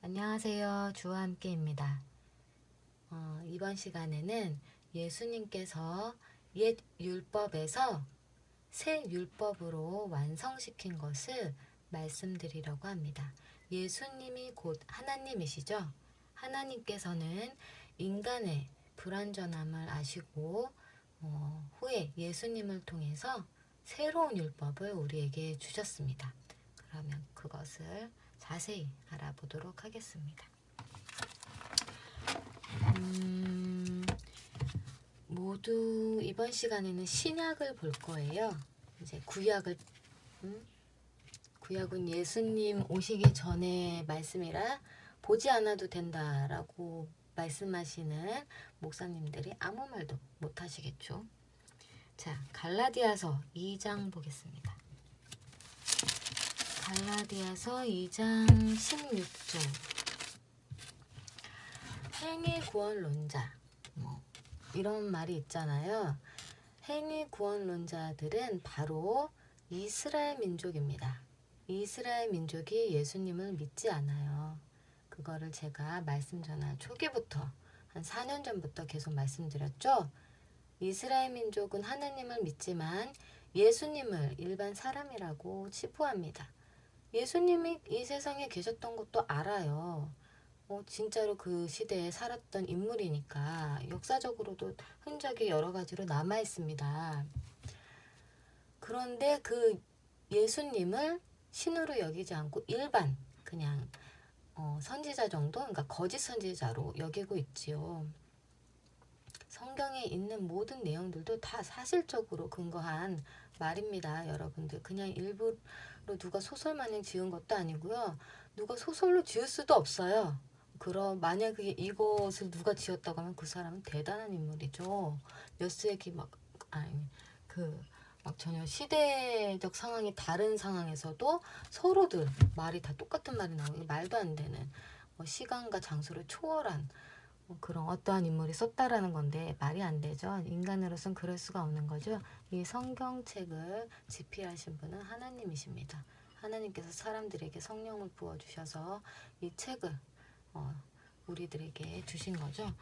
안녕하세요. 주와 함께입니다. 이번 시간에는 예수님께서 옛 율법에서 새 율법으로 완성시킨 것을 말씀드리려고 합니다. 예수님이 곧 하나님이시죠. 하나님께서는 인간의 불완전함을 아시고 후에 예수님을 통해서 새로운 율법을 우리에게 주셨습니다. 그러면 그것을 자세히 알아보도록 하겠습니다. 모두 이번 시간에는 신약을 볼 거예요. 이제 구약은 예수님 오시기 전에 말씀이라 보지 않아도 된다라고 말씀하시는 목사님들이 아무 말도 못 하시겠죠. 자, 갈라디아서 2장 보겠습니다. 갈라디아서 2장 16절. 행위 구원론자 이런 말이 있잖아요. 행위 구원론자들은 바로 이스라엘 민족입니다. 이스라엘 민족이 예수님을 믿지 않아요. 그거를 제가 말씀 전할 초기부터 한 4년 전부터 계속 말씀드렸죠. 이스라엘 민족은 하느님을 믿지만 예수님을 일반 사람이라고 치부합니다. 예수님이 이 세상에 계셨던 것도 알아요. 진짜로 그 시대에 살았던 인물이니까 역사적으로도 흔적이 여러 가지로 남아 있습니다. 그런데 그 예수님을 신으로 여기지 않고 일반 그냥 선지자 정도, 그러니까 거짓 선지자로 여기고 있지요. 성경에 있는 모든 내용들도 다 사실적으로 근거한 말입니다. 여러분들 그냥 일부러 누가 소설마냥 지은 것도 아니고요. 누가 소설로 지을 수도 없어요. 그럼 만약에 이것을 누가 지었다고 하면 그 사람은 대단한 인물이죠. 몇 세기 막 전혀 시대적 상황이 다른 상황에서도 서로들 말이 다 똑같은 말이 나오고 말도 안 되는 시간과 장소를 초월한 그런 어떠한 인물이 썼다라는 건데 말이 안 되죠. 인간으로서는 그럴 수가 없는 거죠. 이 성경책을 집필하신 분은 하나님이십니다. 하나님께서 사람들에게 성령을 부어주셔서 이 책을 우리들에게 주신 거죠.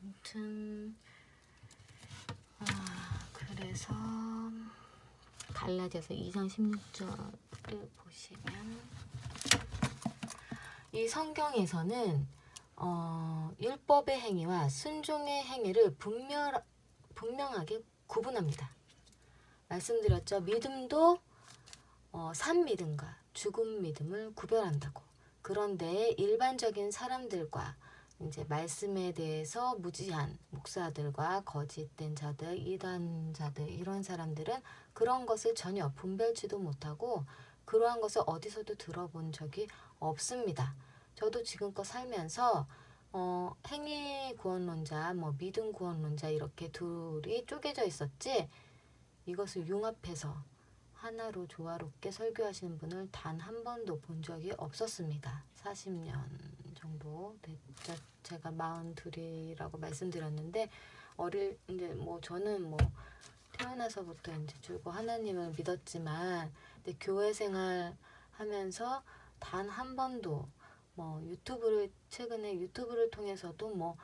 아무튼 그래서 갈라디아서 2장 16절을 보시면 이 성경에서는 율법의 행위와 순종의 행위를 분명하게 구분합니다. 말씀드렸죠. 믿음도 산 믿음과 죽은 믿음을 구별한다고. 그런데 일반적인 사람들과 이제 말씀에 대해서 무지한 목사들과 거짓된 자들, 이단자들 이런 사람들은 그런 것을 전혀 분별지도 못하고 그러한 것을 어디서도 들어본 적이 없습니다. 저도 지금껏 살면서 행위 구원론자, 믿음 구원론자 이렇게 둘이 쪼개져 있었지 이것을 융합해서 하나로 조화롭게 설교하시는 분을 단 한 번도 본 적이 없었습니다. 40년 정도 됐죠. 제가 42이라고 말씀드렸는데 이제 저는 태어나서부터 이제 줄고 하나님을 믿었지만 근데 교회 생활 하면서 단 한 번도 최근에 유튜브를 통해서도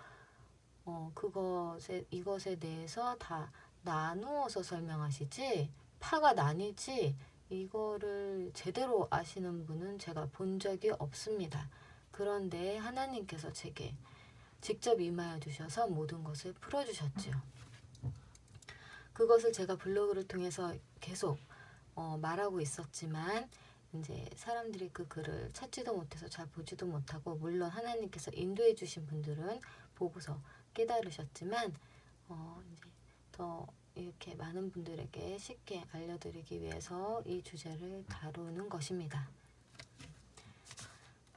이것에 대해서 다 나누어서 설명하시지 파가 나뉘지 이거를 제대로 아시는 분은 제가 본 적이 없습니다. 그런데 하나님께서 제게 직접 임하여 주셔서 모든 것을 풀어주셨지요. 그것을 제가 블로그를 통해서 계속 말하고 있었지만 이제 사람들이 그 글을 찾지도 못해서 잘 보지도 못하고 물론 하나님께서 인도해 주신 분들은 보고서 깨달으셨지만 이제 더 이렇게 많은 분들에게 쉽게 알려드리기 위해서 이 주제를 다루는 것입니다.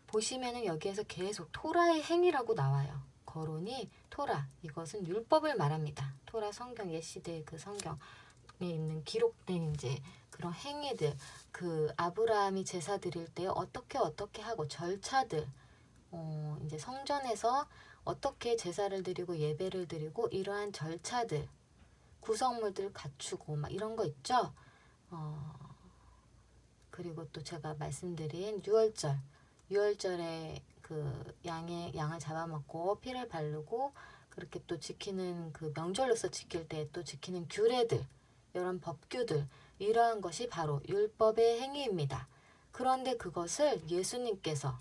보시면은 여기에서 계속 토라의 행위라고 나와요. 거론이 토라, 이것은 율법을 말합니다. 토라 성경, 옛시대의 그 성경에 있는 기록된 이제 그런 행위들, 그 아브라함이 제사 드릴 때 어떻게 하고 절차들, 이제 성전에서 어떻게 제사를 드리고 예배를 드리고 이러한 절차들, 구성물들 갖추고 막 이런 거 있죠. 그리고 또 제가 말씀드린 유월절에 그 양을 잡아먹고 피를 바르고 그렇게 또 지키는 그 명절로서 지킬 때 또 지키는 규례들, 이런 법규들, 이러한 것이 바로 율법의 행위입니다. 그런데 그것을 예수님께서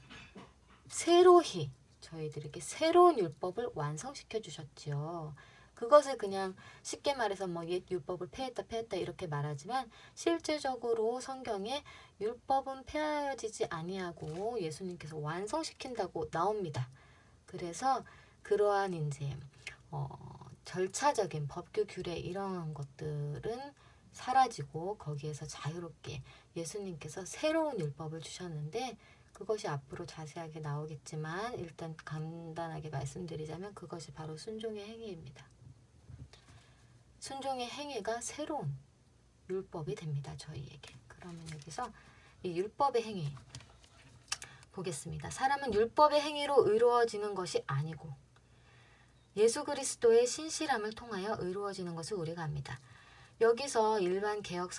새로이 저희들에게 새로운 율법을 완성시켜 주셨지요. 그것을 그냥 쉽게 말해서 뭐 옛 율법을 폐했다 이렇게 말하지만 실제적으로 성경에 율법은 폐하여지지 아니하고 예수님께서 완성시킨다고 나옵니다. 그래서 그러한 이제 절차적인 법규 규례 이런 것들은 사라지고 거기에서 자유롭게 예수님께서 새로운 율법을 주셨는데 그것이 앞으로 자세하게 나오겠지만 일단 간단하게 말씀드리자면 그것이 바로 순종의 행위입니다. 순종의 행위가 새로운 율법이 됩니다. 저희에게. 그러면 여기서 이 율법의 행위 보겠습니다. 사람은 율법의 행위로 의로워지는 것이 아니고 예수 그리스도의 신실함을 통하여 의로워지는 것을 우리가 압니다. 여기서 일반 개역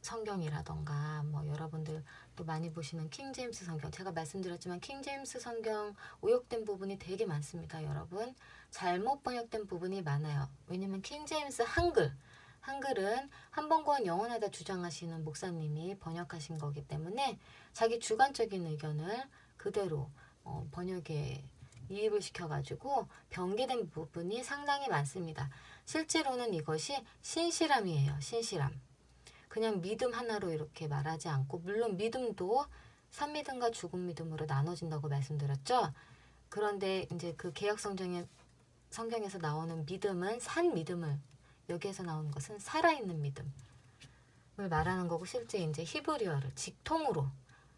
성경이라던가 뭐 여러분들 또 많이 보시는 킹제임스 성경, 제가 말씀드렸지만 킹제임스 성경 오역된 부분이 되게 많습니다. 여러분 잘못 번역된 부분이 많아요. 왜냐면 킹제임스 한글은 한번구원 영원하다 주장하시는 목사님이 번역하신 거기 때문에 자기 주관적인 의견을 그대로 번역에 이입을 시켜가지고 변개된 부분이 상당히 많습니다. 실제로는 이것이 신실함이에요. 신실함. 그냥 믿음 하나로 이렇게 말하지 않고 물론 믿음도 산믿음과 죽은 믿음으로 나눠진다고 말씀드렸죠. 그런데 이제 그 개역 성경에서 나오는 믿음은 산 믿음을, 여기에서 나오는 것은 살아있는 믿음을 말하는 거고, 실제 이제 히브리어를 직통으로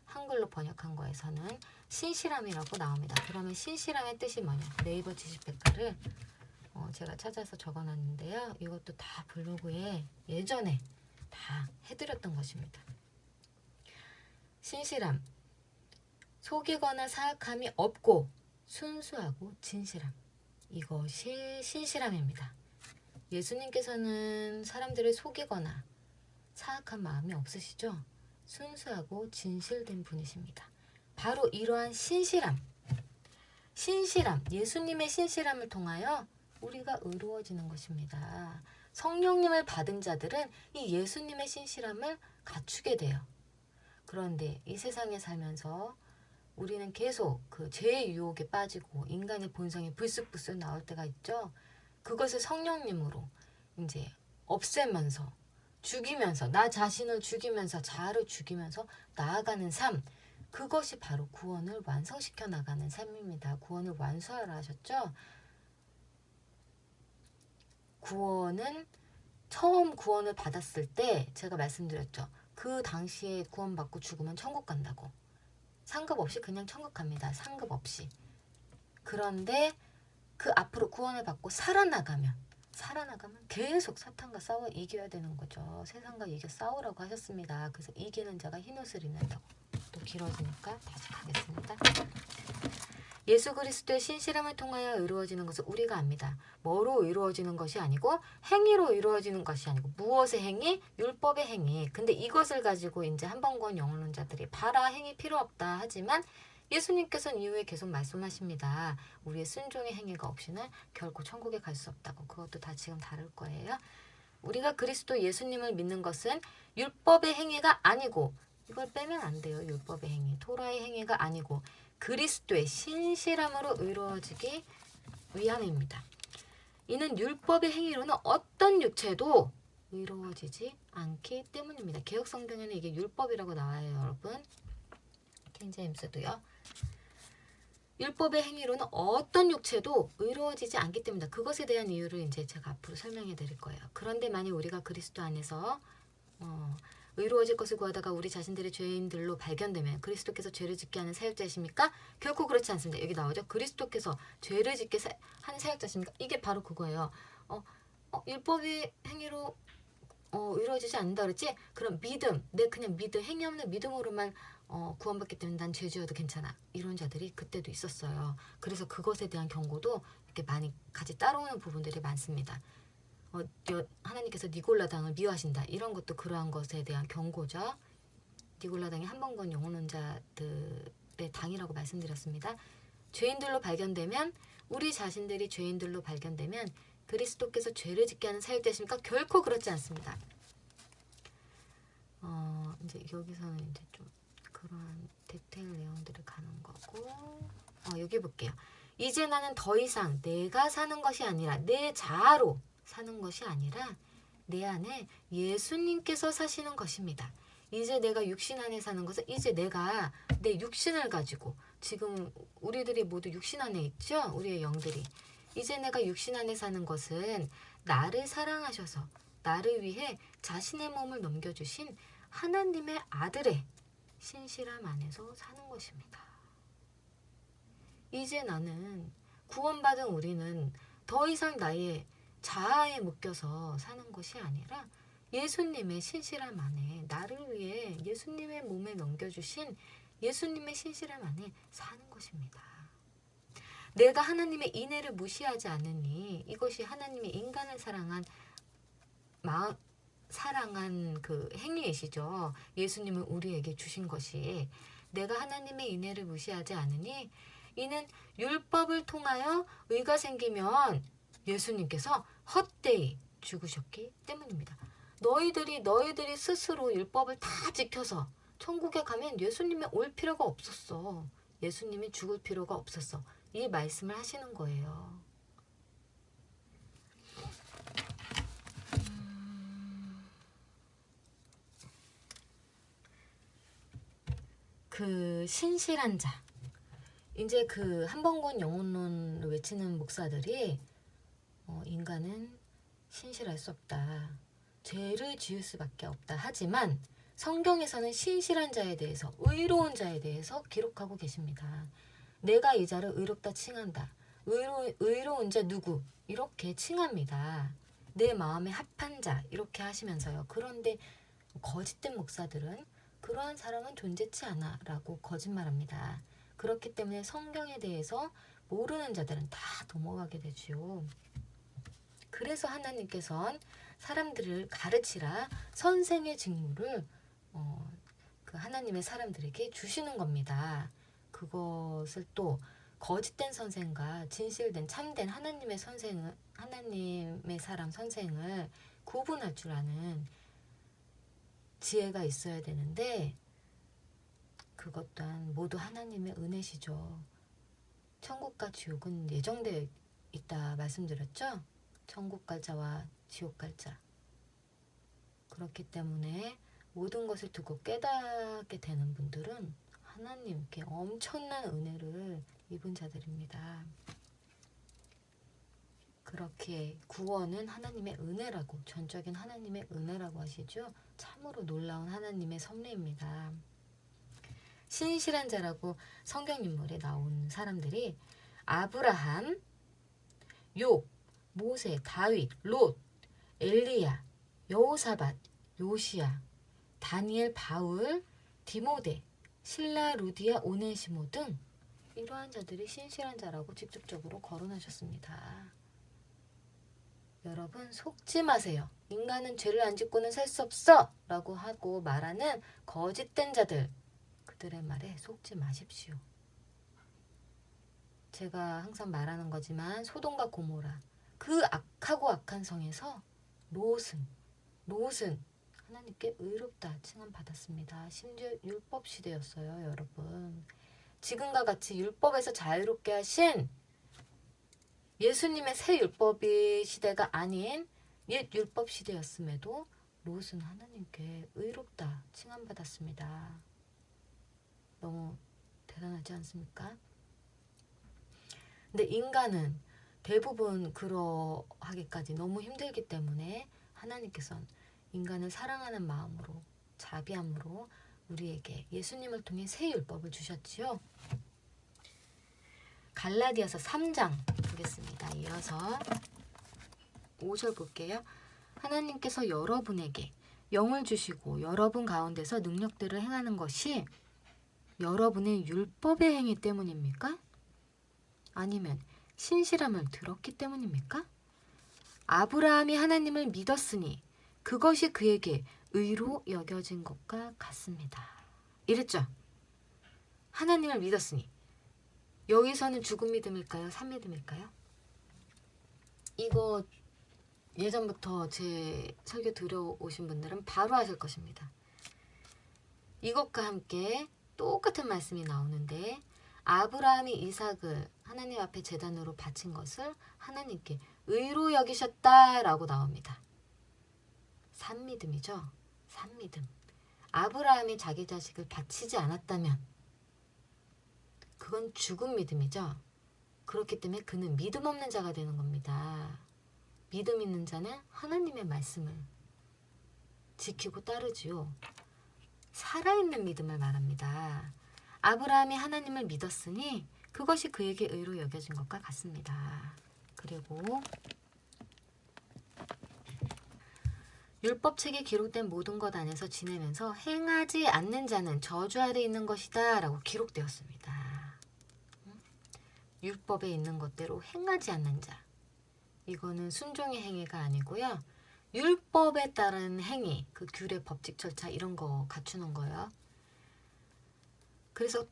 한글로 번역한 거에서는 신실함이라고 나옵니다. 그러면 신실함의 뜻이 뭐냐? 네이버 지식백과를 제가 찾아서 적어놨는데요. 이것도 다 블로그에 예전에 다 해드렸던 것입니다. 신실함, 속이거나 사악함이 없고 순수하고 진실함, 이것이 신실함입니다. 예수님께서는 사람들을 속이거나 사악한 마음이 없으시죠? 순수하고 진실된 분이십니다. 바로 이러한 신실함, 예수님의 신실함을 통하여 우리가 의로워지는 것입니다. 성령님을 받은 자들은 이 예수님의 신실함을 갖추게 돼요. 그런데 이 세상에 살면서 우리는 계속 그 죄의 유혹에 빠지고 인간의 본성이 불쑥불쑥 나올 때가 있죠. 그것을 성령님으로 이제 없애면서 죽이면서, 나 자신을 죽이면서 자아를 죽이면서 나아가는 삶, 그것이 바로 구원을 완성시켜 나가는 삶입니다. 구원을 완수하라 하셨죠. 구원은 처음 구원을 받았을 때 제가 말씀드렸죠. 그 당시에 구원받고 죽으면 천국 간다고. 상급 없이 그냥 천국 갑니다. 상급 없이. 그런데 그 앞으로 구원을 받고 살아나가면 계속 사탄과 싸워 이겨야 되는 거죠. 세상과 이겨 싸우라고 하셨습니다. 그래서 이기는 자가 흰옷을 입는다고. 또 길어지니까 다시 가겠습니다. 예수 그리스도의 신실함을 통하여 의로워지는 것을 우리가 압니다. 뭐로 의로워지는 것이 아니고 행위로 의로워지는 것이 아니고 무엇의 행위? 율법의 행위. 근데 이것을 가지고 이제 한번구원 영혼론자들이 봐라 행위 필요 없다 하지만 예수님께서는 이후에 계속 말씀하십니다. 우리의 순종의 행위가 없이는 결코 천국에 갈 수 없다고. 그것도 다 지금 다룰 거예요. 우리가 그리스도 예수님을 믿는 것은 율법의 행위가 아니고, 이걸 빼면 안 돼요. 율법의 행위, 토라의 행위가 아니고 그리스도의 신실함으로 의로워지기 위함입니다. 이는 율법의 행위로는 어떤 육체도 의로워지지 않기 때문입니다. 개역 성경에는 이게 율법이라고 나와요, 여러분. 킹제임스도요. 율법의 행위로는 어떤 육체도 의로워지지 않기 때문이다. 그것에 대한 이유를 이제 제가 앞으로 설명해 드릴 거예요. 그런데 만약 우리가 그리스도 안에서 의로워질 것을 구하다가 우리 자신들의 죄인들로 발견되면 그리스도께서 죄를 짓게 하는 사역자이십니까? 결코 그렇지 않습니다. 여기 나오죠. 그리스도께서 죄를 짓게 하는 사역자십니까? 이게 바로 그거예요. 율법의 행위로 의로워지지 않는다 그랬지? 그럼 믿음, 내 그냥 믿음, 행위 없는 믿음으로만 구원받기 때문에 난 죄지어도 괜찮아. 이런 자들이 그때도 있었어요. 그래서 그것에 대한 경고도 이렇게 많이 같이 따라오는 부분들이 많습니다. 하나님께서 니골라당을 미워하신다. 이런 것도 그러한 것에 대한 경고죠. 니골라당이 한번구원 영혼론자들의 당이라고 말씀드렸습니다. 죄인들로 발견되면, 우리 자신들이 죄인들로 발견되면 그리스도께서 죄를 짓게 하는 사유 되십니까? 결코 그렇지 않습니다. 이제 여기서는 이제 좀 그런 디테일 내용들을 가는 거고, 여기 볼게요. 이제 나는 더 이상 내가 사는 것이 아니라 내 자아로 사는 것이 아니라 내 안에 예수님께서 사시는 것입니다. 이제 내가 육신 안에 사는 것은 이제 내가 내 육신을 가지고, 지금 우리들이 모두 육신 안에 있죠? 우리의 영들이. 이제 내가 육신 안에 사는 것은 나를 사랑하셔서 나를 위해 자신의 몸을 넘겨주신 하나님의 아들의 신실함 안에서 사는 것입니다. 이제 나는, 구원받은 우리는 더 이상 나의 자아에 묶여서 사는 것이 아니라 예수님의 신실함 안에, 나를 위해 예수님의 몸에 넘겨주신 예수님의 신실함 안에 사는 것입니다. 내가 하나님의 인애를 무시하지 않으니, 이것이 하나님의 인간을 사랑한 그 행위이시죠. 예수님을 우리에게 주신 것이. 내가 하나님의 인애를 무시하지 않으니 이는 율법을 통하여 의가 생기면 예수님께서 헛되이 죽으셨기 때문입니다. 너희들이 스스로 율법을 다 지켜서 천국에 가면 예수님이 올 필요가 없었어. 예수님이 죽을 필요가 없었어. 이 말씀을 하시는 거예요. 그 신실한 자. 이제 그 한번군 영혼론을 외치는 목사들이 인간은 신실할 수 없다. 죄를 지을 수밖에 없다. 하지만 성경에서는 신실한 자에 대해서, 의로운 자에 대해서 기록하고 계십니다. 내가 이 자를 의롭다 칭한다. 의로운 자 누구? 이렇게 칭합니다. 내 마음에 합한 자 이렇게 하시면서요. 그런데 거짓된 목사들은 그러한 사람은 존재치 않아 라고 거짓말합니다. 그렇기 때문에 성경에 대해서 모르는 자들은 다 넘어가게 되지요. 그래서 하나님께서는 사람들을 가르치라 선생의 직무를 그 하나님의 사람들에게 주시는 겁니다. 그것을 또 거짓된 선생과 진실된 참된 하나님의 사람 선생을 구분할 줄 아는 지혜가 있어야 되는데, 그것 또한 모두 하나님의 은혜시죠. 천국과 지옥은 예정되어 있다 말씀드렸죠? 천국 갈 자와 지옥 갈 자. 그렇기 때문에 모든 것을 두고 깨닫게 되는 분들은 하나님께 엄청난 은혜를 입은 자들입니다. 그렇게 구원은 하나님의 은혜라고, 전적인 하나님의 은혜라고 하시죠. 참으로 놀라운 하나님의 섭리입니다. 신실한 자라고 성경 인물에 나온 사람들이 아브라함, 욥, 모세, 다윗, 롯, 엘리야, 여호사밧, 요시야, 다니엘, 바울, 디모데, 실라, 루디아, 오네시모 등 이러한 자들이 신실한 자라고 직접적으로 거론하셨습니다. 여러분 속지 마세요. 인간은 죄를 안 짓고는 살 수 없어 라고 하고 말하는 거짓된 자들, 그들의 말에 속지 마십시오. 제가 항상 말하는 거지만 소돔과 고모라, 그 악하고 악한 성에서 롯은 하나님께 의롭다 칭함받았습니다. 심지어 율법 시대였어요, 여러분. 지금과 같이 율법에서 자유롭게 하신 예수님의 새 율법의 시대가 아닌 옛 율법 시대였음에도 롯은 하나님께 의롭다 칭함받았습니다. 너무 대단하지 않습니까? 근데 인간은 대부분 그러하기까지 너무 힘들기 때문에 하나님께서는 인간을 사랑하는 마음으로, 자비함으로 우리에게 예수님을 통해 새 율법을 주셨지요. 갈라디아서 3장 보겠습니다. 이어서 5절 볼게요. 하나님께서 여러분에게 영을 주시고 여러분 가운데서 능력들을 행하는 것이 여러분의 율법의 행위 때문입니까? 아니면 신실함을 들었기 때문입니까? 아브라함이 하나님을 믿었으니 그것이 그에게 의로 여겨진 것과 같습니다. 이랬죠? 하나님을 믿었으니. 여기서는 죽은 믿음일까요? 산 믿음일까요? 이거 예전부터 제 설교 들어오신 분들은 바로 아실 것입니다. 이것과 함께 똑같은 말씀이 나오는데 아브라함이 이삭을 하나님 앞에 제단으로 바친 것을 하나님께 의로 여기셨다라고 나옵니다. 산 믿음이죠. 산 믿음. 아브라함이 자기 자식을 바치지 않았다면 그건 죽은 믿음이죠. 그렇기 때문에 그는 믿음 없는 자가 되는 겁니다. 믿음 있는 자는 하나님의 말씀을 지키고 따르지요. 살아있는 믿음을 말합니다. 아브라함이 하나님을 믿었으니 그것이 그에게 의로 여겨진 것과 같습니다. 그리고 율법책에 기록된 모든 것 안에서 지내면서 행하지 않는 자는 저주 아래 있는 것이다 라고 기록되었습니다. 율법에 있는 것대로 행하지 않는 자. 이거는 순종의 행위가 아니고요. 율법에 따른 행위, 그 규례, 법칙, 절차 이런 거 갖추는 거예요. 그래서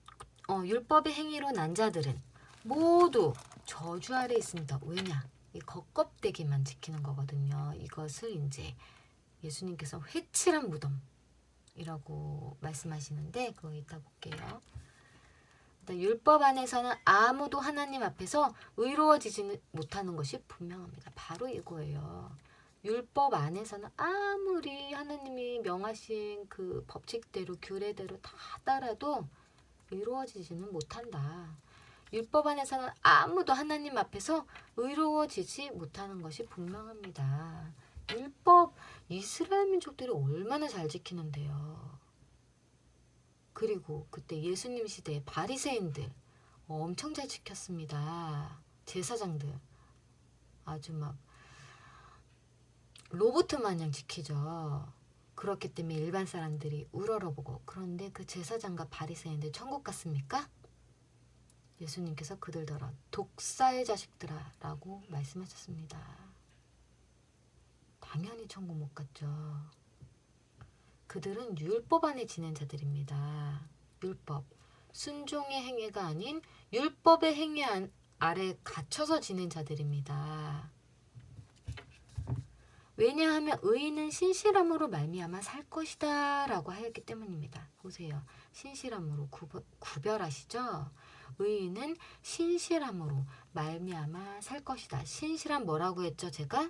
율법의 행위로 난 자들은 모두 저주 아래 있습니다. 왜냐? 이 겉껍데기만 지키는 거거든요. 이것을 이제 예수님께서 회칠한 무덤이라고 말씀하시는데 그거 이따 볼게요. 율법 안에서는 아무도 하나님 앞에서 의로워지지 못하는 것이 분명합니다. 바로 이거예요. 율법 안에서는 아무리 하나님이 명하신 그 법칙대로 규례대로 다 따라도 의로워지지는 못한다. 율법 안에서는 아무도 하나님 앞에서 의로워지지 못하는 것이 분명합니다. 율법 이스라엘 민족들이 얼마나 잘 지키는데요. 그리고 그때 예수님 시대에 바리새인들 엄청 잘 지켰습니다. 제사장들 아주 막 로봇 마냥 지키죠. 그렇기 때문에 일반 사람들이 우러러보고 그런데 그 제사장과 바리새인들 천국 갔습니까? 예수님께서 그들더러 독사의 자식들아 라고 말씀하셨습니다. 당연히 천국 못 갔죠. 그들은 율법 안에 지낸 자들입니다. 율법, 순종의 행위가 아닌 율법의 행위 아래 갇혀서 지낸 자들입니다. 왜냐하면 의인은 신실함으로 말미암아 살 것이다 라고 하였기 때문입니다. 보세요. 신실함으로 구별하시죠? 의인은 신실함으로 말미암아 살 것이다. 신실함 뭐라고 했죠? 제가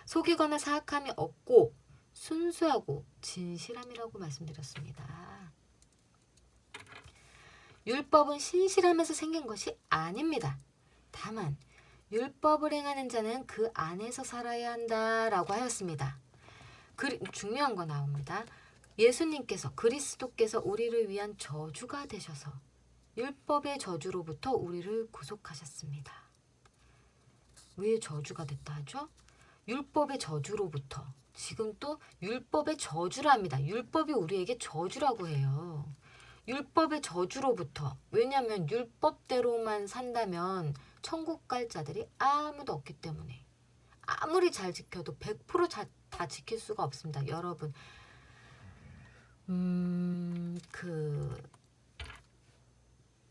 속이거나 사악함이 없고 순수하고 진실함이라고 말씀드렸습니다. 율법은 신실함에서 생긴 것이 아닙니다. 다만 율법을 행하는 자는 그 안에서 살아야 한다라고 하였습니다. 중요한 거 나옵니다. 예수님께서 그리스도께서 우리를 위한 저주가 되셔서 율법의 저주로부터 우리를 구속하셨습니다. 왜 저주가 됐다 하죠? 율법의 저주로부터. 지금 또 율법의 저주랍니다. 율법이 우리에게 저주라고 해요. 율법의 저주로부터. 왜냐하면 율법대로만 산다면 천국 갈 자들이 아무도 없기 때문에 아무리 잘 지켜도 100% 다 지킬 수가 없습니다. 여러분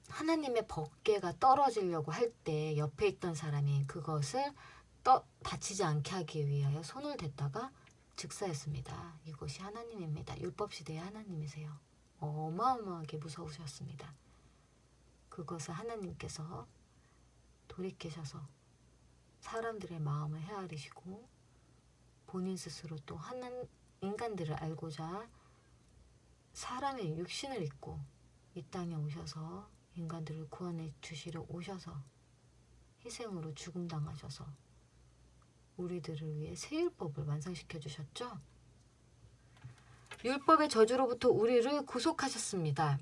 하나님의 법궤가 떨어지려고 할 때 옆에 있던 사람이 그것을 다치지 않게 하기 위하여 손을 댔다가 즉사했습니다. 이것이 하나님입니다. 율법 시대의 하나님이세요. 어마어마하게 무서우셨습니다. 그것을 하나님께서 돌이키셔서 사람들의 마음을 헤아리시고 본인 스스로 또 인간들을 알고자 사람의 육신을 입고 이 땅에 오셔서 인간들을 구원해 주시려 오셔서 희생으로 죽음당하셔서 우리들을 위해 새 율법을 완성시켜 주셨죠. 율법의 저주로부터 우리를 구속하셨습니다.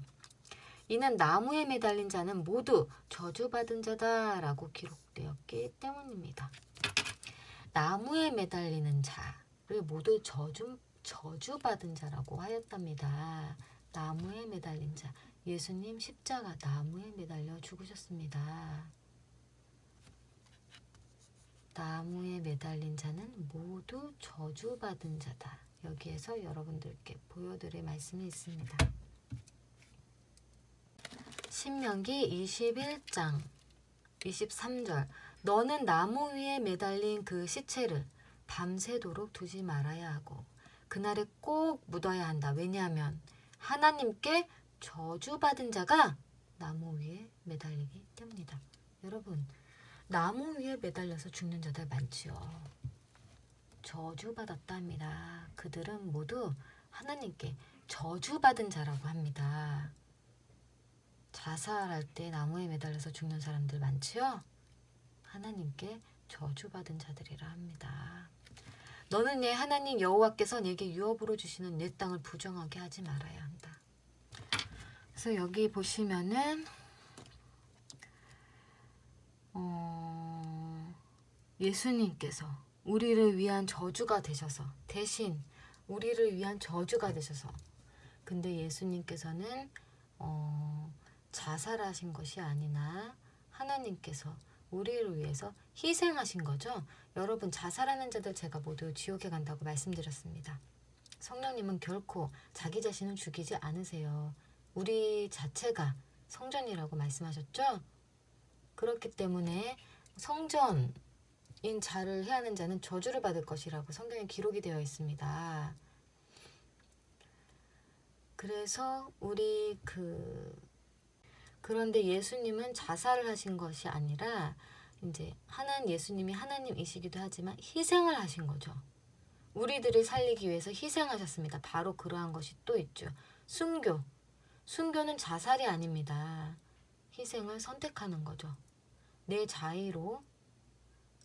이는 나무에 매달린 자는 모두 저주받은 자다라고 기록되었기 때문입니다. 나무에 매달리는 자를 모두 저주받은 자라고 하였답니다. 나무에 매달린 자. 예수님 십자가 나무에 매달려 죽으셨습니다. 나무에 매달린 자는 모두 저주받은 자다. 여기에서 여러분들께 보여드릴 말씀이 있습니다. 신명기 21장 23절 너는 나무 위에 매달린 그 시체를 밤새도록 두지 말아야 하고 그날에 꼭 묻어야 한다. 왜냐하면 하나님께 저주받은 자가 나무 위에 매달리기 때문이다. 여러분, 나무 위에 매달려서 죽는 자들 많지요. 저주받았다 합니다. 그들은 모두 하나님께 저주받은 자라고 합니다. 자살할 때 나무에 매달려서 죽는 사람들 많지요? 하나님께 저주받은 자들이라 합니다. 너는 내 하나님 여호와께서 내게 유업으로 주시는 내 땅을 부정하게 하지 말아야 한다. 그래서 여기 보시면은 예수님께서 우리를 위한 저주가 되셔서 대신 우리를 위한 저주가 되셔서 근데 예수님께서는 자살하신 것이 아니나 하나님께서 우리를 위해서 희생하신 거죠. 여러분 자살하는 자들 제가 모두 지옥에 간다고 말씀드렸습니다. 성령님은 결코 자기 자신을 죽이지 않으세요. 우리 자체가 성전이라고 말씀하셨죠. 그렇기 때문에 성전인 자를 해하는 자는 저주를 받을 것이라고 성경에 기록이 되어 있습니다. 그래서 그런데 예수님은 자살을 하신 것이 아니라 이제 예수님이 하나님이시기도 하지만 희생을 하신 거죠. 우리들을 살리기 위해서 희생하셨습니다. 바로 그러한 것이 또 있죠. 순교. 순교는 자살이 아닙니다. 희생을 선택하는 거죠. 내 자의로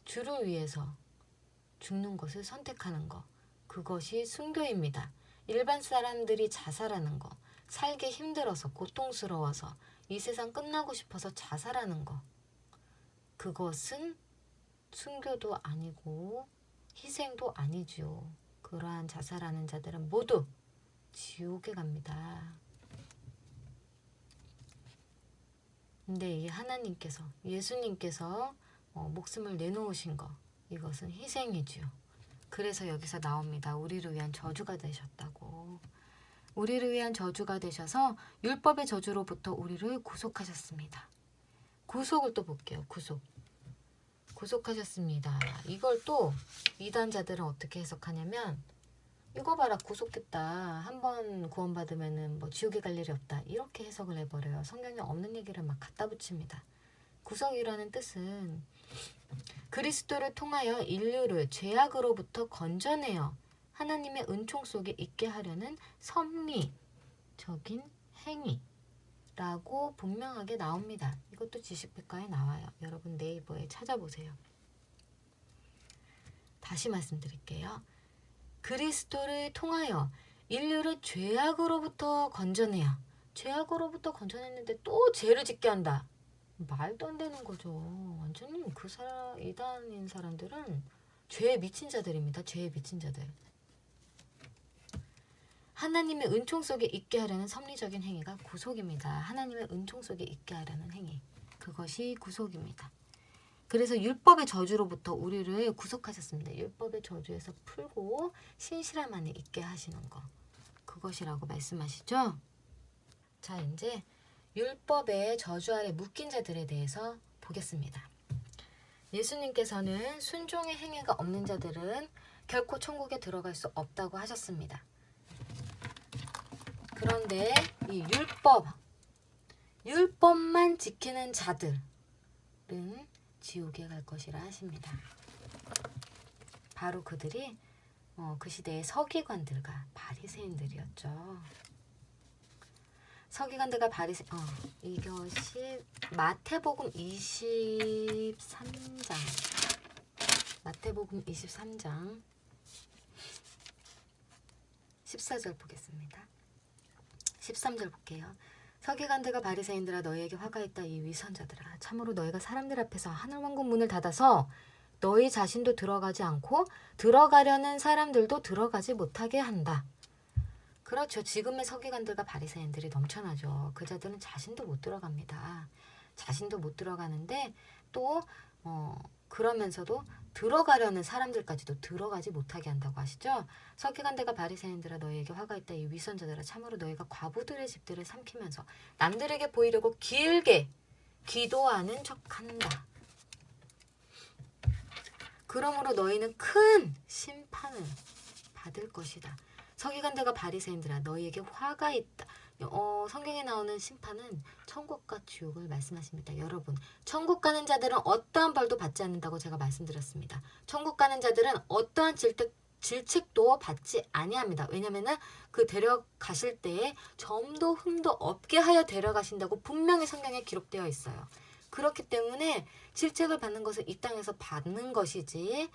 주를 위해서 죽는 것을 선택하는 것. 그것이 순교입니다. 일반 사람들이 자살하는 거, 살기 힘들어서 고통스러워서 이 세상 끝나고 싶어서 자살하는 거. 그것은 순교도 아니고 희생도 아니죠. 그러한 자살하는 자들은 모두 지옥에 갑니다. 근데 이 하나님께서 예수님께서 목숨을 내놓으신 거 이것은 희생이지요. 그래서 여기서 나옵니다. 우리를 위한 저주가 되셨다고. 우리를 위한 저주가 되셔서 율법의 저주로부터 우리를 구속하셨습니다. 구속을 또 볼게요. 구속하셨습니다. 이걸 또 이단자들은 어떻게 해석하냐면 이거 봐라 구속됐다. 한번 구원받으면은 뭐 지옥에 갈 일이 없다. 이렇게 해석을 해버려요. 성경에 없는 얘기를 막 갖다 붙입니다. 구속이라는 뜻은 그리스도를 통하여 인류를 죄악으로부터 건져내어 하나님의 은총 속에 있게 하려는 섭리적인 행위라고 분명하게 나옵니다. 이것도 지식백과에 나와요. 여러분 네이버에 찾아보세요. 다시 말씀드릴게요. 그리스도를 통하여 인류를 죄악으로부터 건져내어 죄악으로부터 건져냈는데 또 죄를 짓게 한다. 말도 안 되는 거죠. 완전히 이단인 사람들은 죄에 미친 자들입니다. 죄에 미친 자들. 하나님의 은총 속에 있게 하려는 섭리적인 행위가 구속입니다. 하나님의 은총 속에 있게 하려는 행위. 그것이 구속입니다. 그래서 율법의 저주로부터 우리를 구속하셨습니다. 율법의 저주에서 풀고 신실함 안에 있게 하시는 거. 그것이라고 말씀하시죠? 자, 이제 율법의 저주 아래 묶인 자들에 대해서 보겠습니다. 예수님께서는 순종의 행위가 없는 자들은 결코 천국에 들어갈 수 없다고 하셨습니다. 그런데 이 율법만 지키는 자들은 지옥에 갈 것이라 하십니다. 바로 그들이 그 시대의 서기관들과 바리새인들이었죠. 서기관들과 이것이 마태복음 23장 14절 보겠습니다. 13절 볼게요. 서기관들과 바리새인들아 너희에게 화가 있다. 이 위선자들아 참으로 너희가 사람들 앞에서 하늘왕국 문을 닫아서 너희 자신도 들어가지 않고 들어가려는 사람들도 들어가지 못하게 한다. 그렇죠. 지금의 서기관들과 바리새인들이 넘쳐나죠. 그 자들은 자신도 못 들어갑니다. 자신도 못 들어가는데 또 그러면서도 들어가려는 사람들까지도 들어가지 못하게 한다고 하시죠. 서기관들과 바리새인들아 너희에게 화가 있다. 이 위선자들아 참으로 너희가 과부들의 집들을 삼키면서 남들에게 보이려고 길게 기도하는 척한다. 그러므로 너희는 큰 심판을 받을 것이다. 서기관들과 바리새인들아 너희에게 화가 있다. 성경에 나오는 심판은 천국과 지옥을 말씀하십니다. 여러분, 천국 가는 자들은 어떠한 벌도 받지 않는다고 제가 말씀드렸습니다. 천국 가는 자들은 어떠한 질책도 받지 아니합니다. 왜냐면은 그 데려가실 때에 점도 흠도 없게 하여 데려가신다고 분명히 성경에 기록되어 있어요. 그렇기 때문에 질책을 받는 것은 이 땅에서 받는 것이지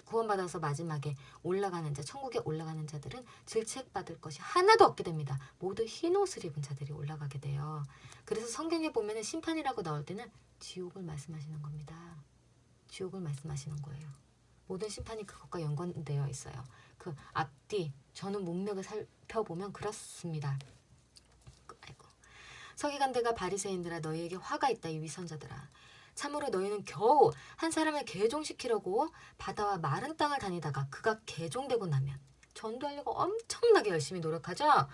구원받아서 마지막에 올라가는 자, 천국에 올라가는 자들은 질책받을 것이 하나도 없게 됩니다. 모두 흰옷을 입은 자들이 올라가게 돼요. 그래서 성경에 보면은 심판이라고 나올 때는 지옥을 말씀하시는 겁니다. 지옥을 말씀하시는 거예요. 모든 심판이 그것과 연관되어 있어요. 그 앞뒤 저는 문맥을 살펴보면 그렇습니다. 아이고. 서기관들과 바리새인들아 너희에게 화가 있다. 이 위선자들아 참으로 너희는 겨우 한 사람을 개종시키려고 바다와 마른 땅을 다니다가 그가 개종되고 나면 전도하려고 엄청나게 열심히 노력하죠.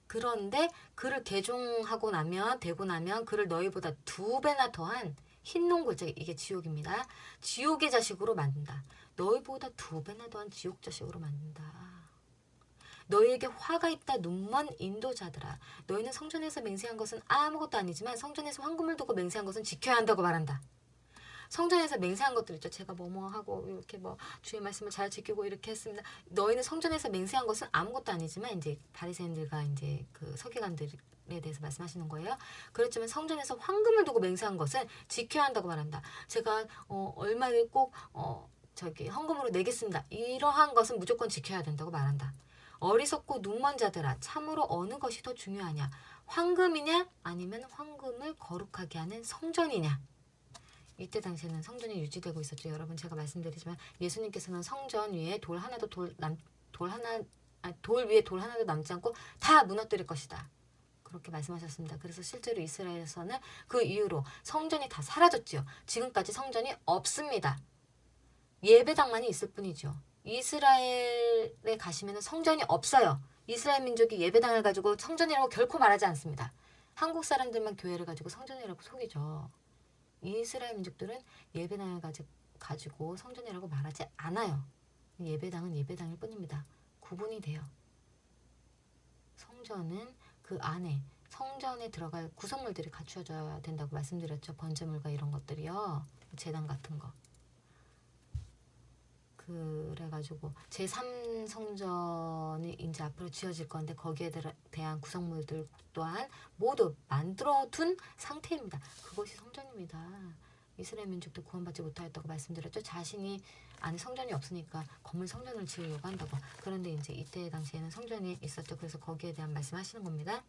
그런데 그를 개종하고 나면 되고 나면 그를 너희보다 2배나 더한 흰농골짜기 이게 지옥입니다. 지옥의 자식으로 만든다. 너희보다 2배나 더한 지옥 자식으로 만든다. 너희에게 화가 있다. 눈먼 인도자들아 너희는 성전에서 맹세한 것은 아무것도 아니지만 성전에서 황금을 두고 맹세한 것은 지켜야 한다고 말한다. 성전에서 맹세한 것들 있죠. 제가 뭐뭐 하고 이렇게 뭐 주의 말씀을 잘 지키고 이렇게 했습니다. 너희는 성전에서 맹세한 것은 아무것도 아니지만 이제 바리새인들과 이제 그 서기관들에 대해서 말씀하시는 거예요. 그렇지만 성전에서 황금을 두고 맹세한 것은 지켜야 한다고 말한다. 제가 얼마를 꼭 저기 헌금으로 내겠습니다. 이러한 것은 무조건 지켜야 된다고 말한다. 어리석고 눈먼 자들아 참으로 어느 것이 더 중요하냐 황금이냐 아니면 황금을 거룩하게 하는 성전이냐. 이때 당시에는 성전이 유지되고 있었죠. 여러분 제가 말씀드리지만 예수님께서는 성전 위에 돌 위에 돌 하나도 남지 않고 다 무너뜨릴 것이다. 그렇게 말씀하셨습니다. 그래서 실제로 이스라엘에서는 그 이후로 성전이 다 사라졌죠. 지금까지 성전이 없습니다. 예배당만이 있을 뿐이죠. 이스라엘에 가시면 성전이 없어요. 이스라엘 민족이 예배당을 가지고 성전이라고 결코 말하지 않습니다. 한국 사람들만 교회를 가지고 성전이라고 속이죠. 이스라엘 민족들은 예배당을 가지고 성전이라고 말하지 않아요. 예배당은 예배당일 뿐입니다. 구분이 돼요. 성전은 그 안에 성전에 들어갈 구성물들이 갖추어져야 된다고 말씀드렸죠. 번제물과 이런 것들이요. 제단 같은 거. 그래가지고 제3성전이 이제 앞으로 지어질 건데 거기에 대한 구성물들 또한 모두 만들어둔 상태입니다. 그것이 성전입니다. 이스라엘 민족도 구원받지 못하였다고 말씀드렸죠. 자신이 안에 성전이 없으니까 건물 성전을 지으려고 한다고. 그런데 이제 이때 당시에는 성전이 있었죠. 그래서 거기에 대한 말씀하시는 겁니다.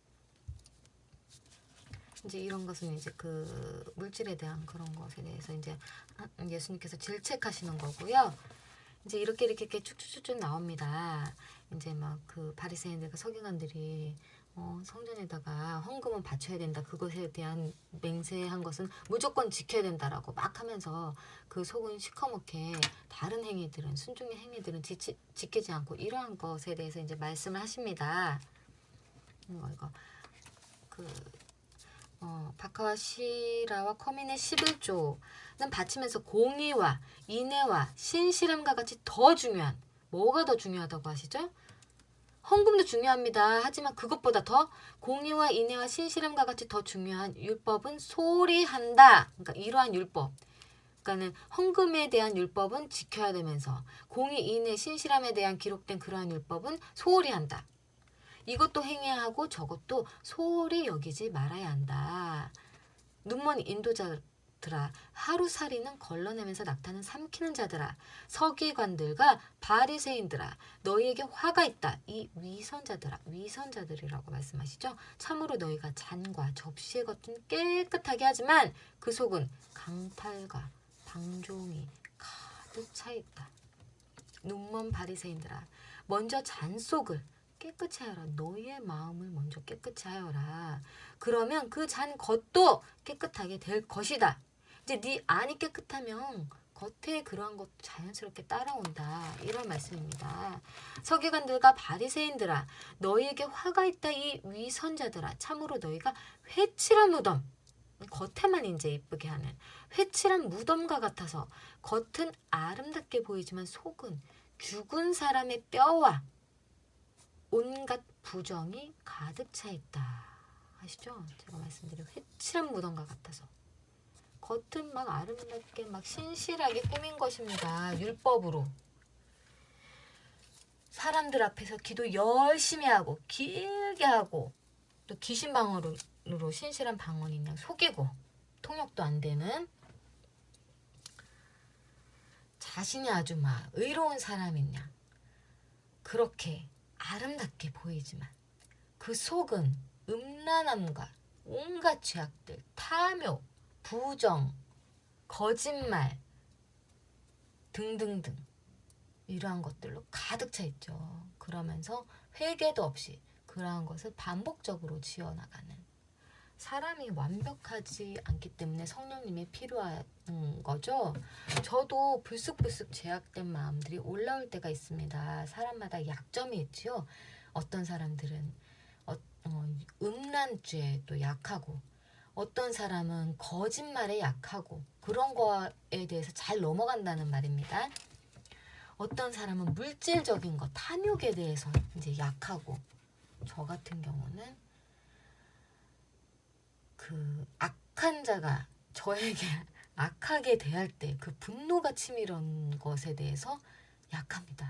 이제 이런 것은 이제 그 물질에 대한 그런 것에 대해서 이제 예수님께서 질책하시는 거고요. 이제 이렇게 쭉쭉쭉쭉 나옵니다. 이제 막 그 바리새인들과 서기관들이 성전에다가 헌금은 바쳐야 된다. 그것에 대한 맹세한 것은 무조건 지켜야 된다라고 막 하면서 그 속은 시커멓게 다른 행위들은 순종의 행위들은 지키지 않고 이러한 것에 대해서 이제 말씀을 하십니다. 이거 바카와 시라와 커민의 11조는 바치면서 공의와 인애와 신실함과 같이 더 중요한 뭐가 더 중요하다고 하시죠? 헌금도 중요합니다. 하지만 그것보다 더 공의와 인애와 신실함과 같이 더 중요한 율법은 소홀히 한다. 그러니까 이러한 율법. 그러니까는 헌금에 대한 율법은 지켜야 되면서 공의, 인애, 신실함에 대한 기록된 그러한 율법은 소홀히 한다. 이것도 행해야 하고 저것도 소홀히 여기지 말아야 한다. 눈먼 인도자들아 하루살이는 걸러내면서 낙타는 삼키는 자들아 서기관들과 바리새인들아 너희에게 화가 있다. 이 위선자들이라고 말씀하시죠. 참으로 너희가 잔과 접시의 겉은 깨끗하게 하지만 그 속은 강탈과 방종이 가득 차 있다. 눈먼 바리새인들아 먼저 잔 속을 깨끗이 하여라. 너희의 마음을 먼저 깨끗이 하여라. 그러면 그 잔 겉도 깨끗하게 될 것이다. 이제 네 안이 깨끗하면 겉에 그러한 것도 자연스럽게 따라온다. 이런 말씀입니다. 서기관들과 바리새인들아 너희에게 화가 있다. 이 위선자들아 참으로 너희가 회칠한 무덤 겉에만 이제 이쁘게 하는 회칠한 무덤과 같아서 겉은 아름답게 보이지만 속은 죽은 사람의 뼈와 온갖 부정이 가득 차 있다. 아시죠? 제가 말씀드린 회칠한 무덤과 같아서 겉은 막 아름답게 막 신실하게 꾸민 것입니다. 율법으로. 사람들 앞에서 기도 열심히 하고 길게 하고 또 귀신방언으로 신실한 방언인 양 속이고 통역도 안 되는 자신이 아주 막 의로운 사람인 양 그렇게 아름답게 보이지만 그 속은 음란함과 온갖 죄악들, 탐욕, 부정, 거짓말 등등등 이러한 것들로 가득 차 있죠. 그러면서 회개도 없이 그러한 것을 반복적으로 지어나가는 사람이 완벽하지 않기 때문에 성령님이 필요한 거죠. 저도 불쑥불쑥 죄악된 마음들이 올라올 때가 있습니다. 사람마다 약점이 있지요. 어떤 사람들은 음란죄도 약하고 어떤 사람은 거짓말에 약하고 그런 거에 대해서 잘 넘어간다는 말입니다. 어떤 사람은 물질적인 거, 탐욕에 대해서 이제 약하고 저 같은 경우는 그 악한 자가 저에게 악하게 대할 때 그 분노가 치밀은 것에 대해서 약합니다.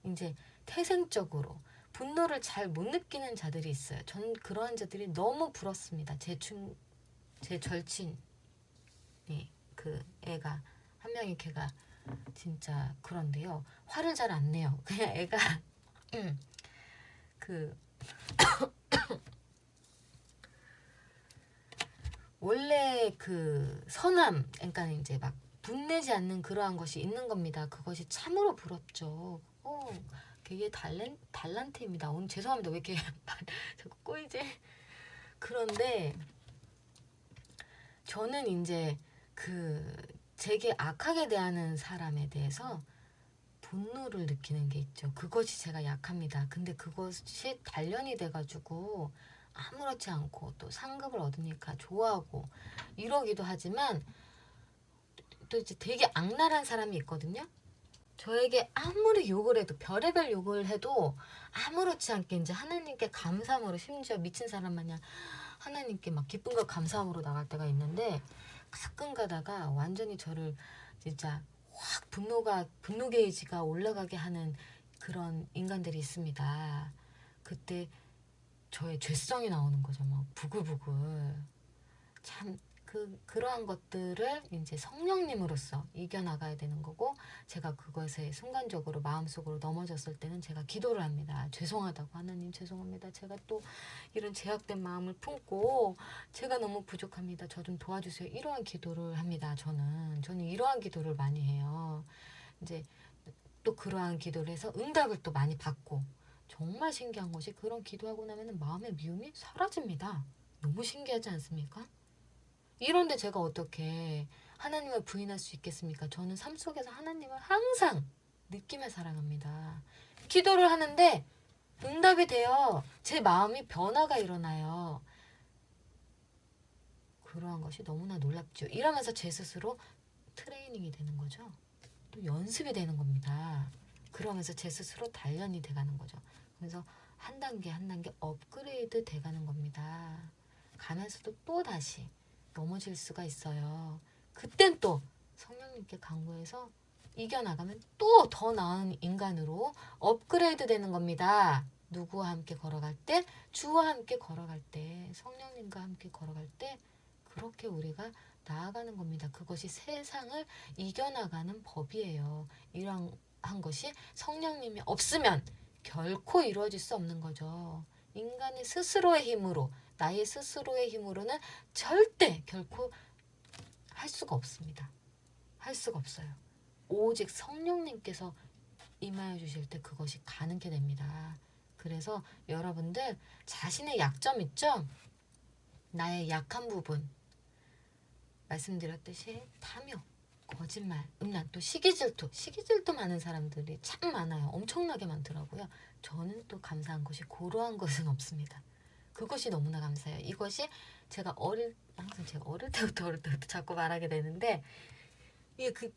이제 태생적으로 분노를 잘 못 느끼는 자들이 있어요. 전 그런 자들이 너무 부럽습니다. 제 절친이 그 애가 한 명이 걔가 진짜 그런데요. 화를 잘 안 내요. 그냥 애가 그 원래 그 선함, 그러니까 이제 막 분내지 않는 그러한 것이 있는 겁니다. 그것이 참으로 부럽죠. 그게 달란트입니다. 오늘 죄송합니다. 왜 이렇게 자꾸 꼬이지? 그런데 저는 이제 그 제게 악하게 대하는 사람에 대해서 분노를 느끼는 게 있죠. 그것이 제가 약합니다. 근데 그것이 단련이 돼가지고 아무렇지 않고 또 상급을 얻으니까 좋아하고 이러기도 하지만 또 이제 되게 악랄한 사람이 있거든요. 저에게 아무리 욕을 해도 별의별 욕을 해도 아무렇지 않게 이제 하나님께 감사함으로 심지어 미친 사람 마냥 하나님께 막 기쁨과 감사함으로 나갈 때가 있는데 가끔 가다가 완전히 저를 진짜 확 분노 게이지가 올라가게 하는 그런 인간들이 있습니다. 그때 저의 죄성이 나오는 거죠. 막 부글부글. 참 그러한 것들을 이제 성령님으로서 이겨나가야 되는 거고 제가 그것에 순간적으로 마음속으로 넘어졌을 때는 제가 기도를 합니다. 죄송하다고 하나님 죄송합니다. 제가 또 이런 제약된 마음을 품고 제가 너무 부족합니다. 저 좀 도와주세요. 이러한 기도를 합니다. 저는 이러한 기도를 많이 해요. 이제 또 그러한 기도를 해서 응답을 또 많이 받고 정말 신기한 것이 그런 기도하고 나면 마음의 미움이 사라집니다. 너무 신기하지 않습니까? 이런데 제가 어떻게 하나님을 부인할 수 있겠습니까? 저는 삶 속에서 하나님을 항상 느끼며 살아갑니다. 기도를 하는데 응답이 돼요. 제 마음이 변화가 일어나요. 그러한 것이 너무나 놀랍죠. 이러면서 제 스스로 트레이닝이 되는 거죠. 또 연습이 되는 겁니다. 그러면서 제 스스로 단련이 돼가는 거죠. 그래서 한 단계 한 단계 업그레이드 돼가는 겁니다. 가면서도 또 다시 넘어질 수가 있어요. 그땐 또 성령님께 간구해서 이겨나가면 또 더 나은 인간으로 업그레이드 되는 겁니다. 누구와 함께 걸어갈 때? 주와 함께 걸어갈 때, 성령님과 함께 걸어갈 때 그렇게 우리가 나아가는 겁니다. 그것이 세상을 이겨나가는 법이에요. 이러한 것이 성령님이 없으면 결코 이루어질 수 없는 거죠. 인간의 스스로의 힘으로, 나의 스스로의 힘으로는 절대 결코 할 수가 없습니다. 할 수가 없어요. 오직 성령님께서 임하여 주실 때 그것이 가능케 됩니다. 그래서 여러분들 자신의 약점 있죠? 나의 약한 부분, 말씀드렸듯이 탐욕, 거짓말, 음란, 또 시기질투. 시기질투 많은 사람들이 참 많아요. 엄청나게 많더라고요. 저는 또 감사한 것이 그러한 것은 없습니다. 그것이 너무나 감사해요. 이것이 항상 제가 어릴 때부터 자꾸 말하게 되는데 이게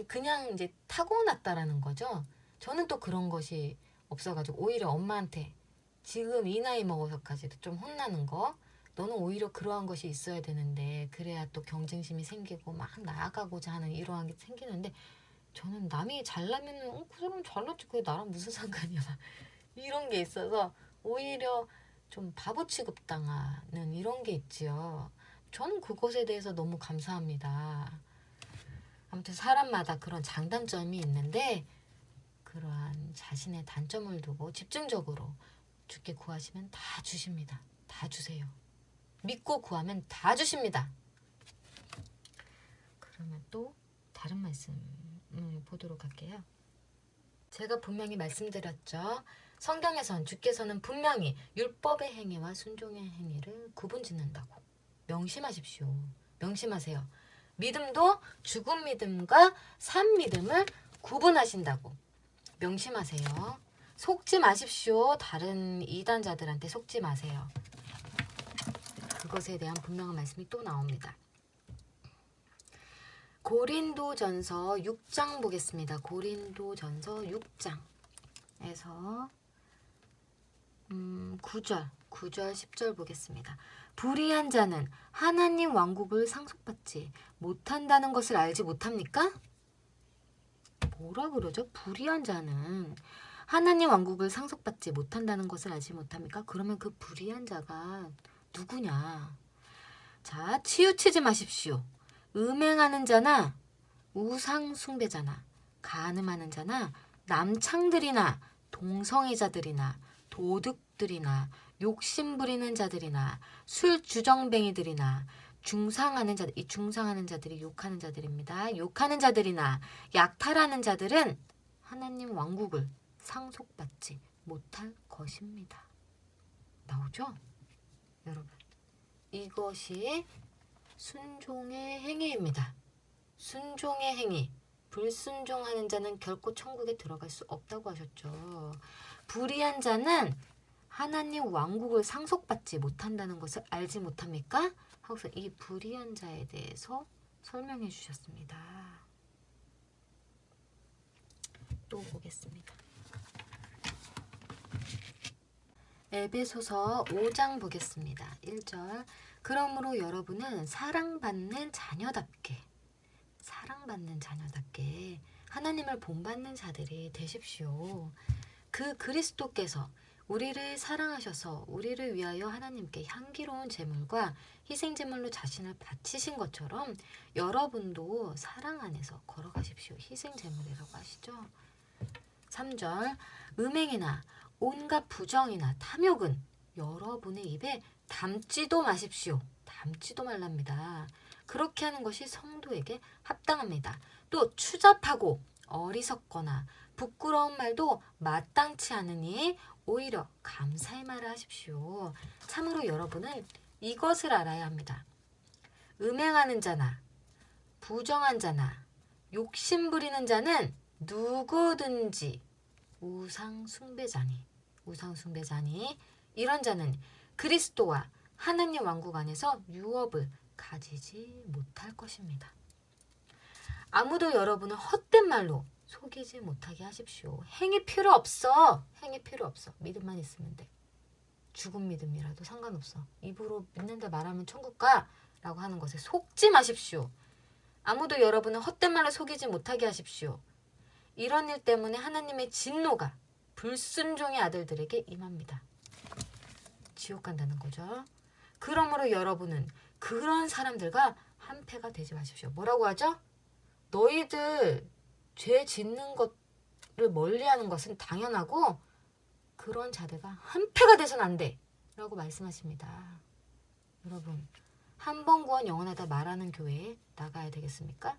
그냥 이제 타고났다라는 거죠. 저는 또 그런 것이 없어가지고 오히려 엄마한테 지금 이 나이 먹어서까지도 좀 혼나는 거. 너는 오히려 그러한 것이 있어야 되는데 그래야 또 경쟁심이 생기고 막 나아가고자 하는 이러한 게 생기는데 저는 남이 잘나면 그 사람 잘났지 그게 나랑 무슨 상관이야 이런 게 있어서 오히려 좀 바보 취급당하는 이런 게 있지요. 저는 그것에 대해서 너무 감사합니다. 아무튼 사람마다 그런 장단점이 있는데 그러한 자신의 단점을 두고 집중적으로 주께 구하시면 다 주십니다. 다 주세요. 믿고 구하면 다 주십니다. 그러면 또 다른 말씀을 보도록 할게요. 제가 분명히 말씀드렸죠. 성경에선 주께서는 분명히 율법의 행위와 순종의 행위를 구분짓는다고. 명심하십시오. 명심하세요. 믿음도 죽은 믿음과 산 믿음을 구분하신다고. 명심하세요. 속지 마십시오. 다른 이단자들한테 속지 마세요. 그것에 대한 분명한 말씀이 또 나옵니다. 고린도전서 6장 보겠습니다. 고린도전서 6장에서 9절 10절 보겠습니다. 불의한 자는 하나님 왕국을 상속받지 못한다는 것을 알지 못합니까? 뭐라 그러죠? 불의한 자는 하나님 왕국을 상속받지 못한다는 것을 알지 못합니까? 그러면 그 불의한 자가 누구냐? 자, 치우치지 마십시오. 음행하는 자나 우상 숭배자나 간음하는 자나 남창들이나 동성애자들이나 도둑들이나 욕심 부리는 자들이나 술 주정뱅이들이나 중상하는 자들, 이 중상하는 자들이 욕하는 자들입니다. 욕하는 자들이나 약탈하는 자들은 하나님 왕국을 상속받지 못할 것입니다. 나오죠? 여러분, 이것이 순종의 행위입니다. 순종의 행위. 불순종하는 자는 결코 천국에 들어갈 수 없다고 하셨죠. 불의한 자는 하나님 왕국을 상속받지 못한다는 것을 알지 못합니까? 하고서 이 불의한 자에 대해서 설명해 주셨습니다. 또 보겠습니다. 에베소서 5장 보겠습니다. 1절. 그러므로 여러분은 사랑받는 자녀답게 하나님을 본받는 자들이 되십시오. 그 그리스도께서 우리를 사랑하셔서 우리를 위하여 하나님께 향기로운 제물과 희생제물로 자신을 바치신 것처럼 여러분도 사랑 안에서 걸어가십시오. 희생제물이라고 하시죠. 3절. 음행이나 온갖 부정이나 탐욕은 여러분의 입에 담지도 마십시오. 담지도 말랍니다. 그렇게 하는 것이 성도에게 합당합니다. 또 추잡하고 어리석거나 부끄러운 말도 마땅치 않으니 오히려 감사의 말을 하십시오. 참으로 여러분은 이것을 알아야 합니다. 음행하는 자나 부정한 자나 욕심 부리는 자는 누구든지 우상 숭배자니 이런 자는 그리스도와 하나님 왕국 안에서 유업을 가지지 못할 것입니다. 아무도 여러분을 헛된 말로 속이지 못하게 하십시오. 행위 필요 없어. 믿음만 있으면 돼. 죽은 믿음이라도 상관없어. 입으로 믿는다 말하면 천국 가 라고 하는 것에 속지 마십시오. 아무도 여러분을 헛된 말로 속이지 못하게 하십시오. 이런 일 때문에 하나님의 진노가 불순종의 아들들에게 임합니다. 지옥 간다는 거죠. 그러므로 여러분은 그런 사람들과 한패가 되지 마십시오. 뭐라고 하죠? 너희들 죄 짓는 것을 멀리하는 것은 당연하고 그런 자들과 한패가 돼서는 안 돼 라고 말씀하십니다. 여러분, 한 번 구원 영원하다 말하는 교회에 나가야 되겠습니까?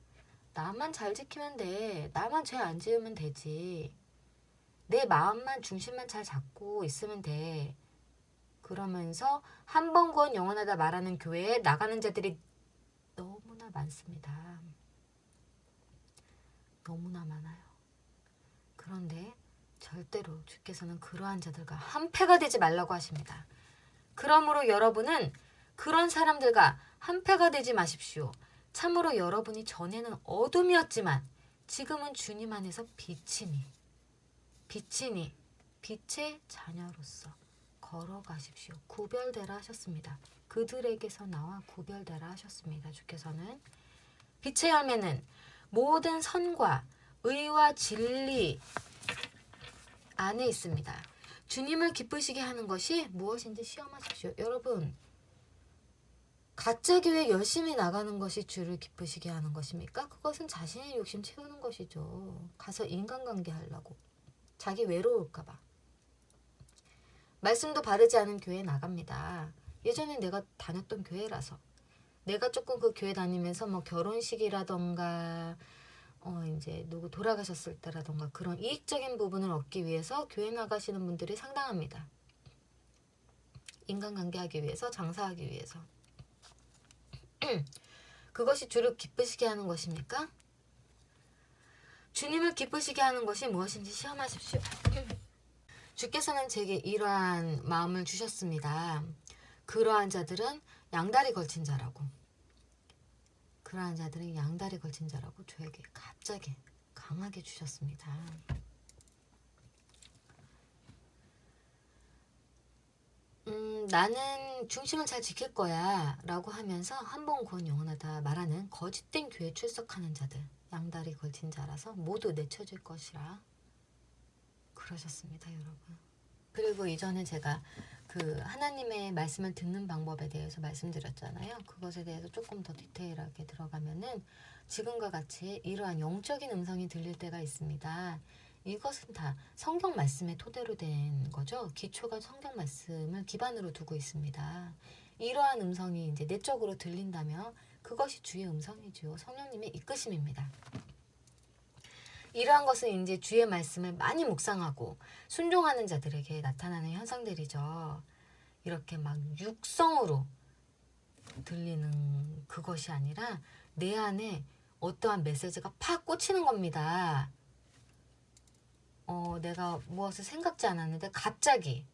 나만 잘 지키면 돼. 나만 죄 안 지으면 되지. 내 마음만 중심만 잘 잡고 있으면 돼. 그러면서 한 번 구원 영원하다 말하는 교회에 나가는 자들이 너무나 많습니다. 너무나 많아요. 그런데 절대로 주께서는 그러한 자들과 한패가 되지 말라고 하십니다. 그러므로 여러분은 그런 사람들과 한패가 되지 마십시오. 참으로 여러분이 전에는 어둠이었지만 지금은 주님 안에서 빛이니 빛의 자녀로서 걸어가십시오. 구별되라 하셨습니다. 그들에게서 나와 구별되라 하셨습니다. 주께서는 빛의 열매는 모든 선과 의와 진리 안에 있습니다. 주님을 기쁘시게 하는 것이 무엇인지 시험하십시오. 여러분, 가짜 교회 열심히 나가는 것이 주를 기쁘시게 하는 것입니까? 그것은 자신의 욕심 채우는 것이죠. 가서 인간관계 하려고. 자기 외로울까봐. 말씀도 바르지 않은 교회에 나갑니다. 예전에 내가 다녔던 교회라서. 내가 조금 그 교회 다니면서 뭐 결혼식이라던가 이제 누구 돌아가셨을 때라던가 그런 이익적인 부분을 얻기 위해서 교회 나가시는 분들이 상당합니다. 인간관계 하기 위해서, 장사하기 위해서. 그것이 주를 기쁘시게 하는 것입니까? 주님을 기쁘시게 하는 것이 무엇인지 시험하십시오. 주께서는 제게 이러한 마음을 주셨습니다. 그러한 자들은 양다리 걸친 자라고. 그러한 자들은 양다리 걸친 자라고 저에게 갑자기 강하게 주셨습니다. 나는 중심을 잘 지킬 거야 라고 하면서 한 번 구원 영원하다 말하는 거짓된 교회 출석하는 자들, 양다리 걸친 자라서 모두 내쳐질 것이라 그러셨습니다. 여러분. 그리고 이전에 제가 그 하나님의 말씀을 듣는 방법에 대해서 말씀드렸잖아요. 그것에 대해서 조금 더 디테일하게 들어가면은 지금과 같이 이러한 영적인 음성이 들릴 때가 있습니다. 이것은 다 성경 말씀의 토대로 된 거죠. 기초가 성경 말씀을 기반으로 두고 있습니다. 이러한 음성이 이제 내적으로 들린다면 그것이 주의 음성이죠. 성령님의 이끄심입니다. 이러한 것은 이제 주의 말씀을 많이 묵상하고 순종하는 자들에게 나타나는 현상들이죠. 이렇게 막 육성으로 들리는 그것이 아니라 내 안에 어떠한 메시지가 팍 꽂히는 겁니다. 내가 무엇을 생각지 않았는데 갑자기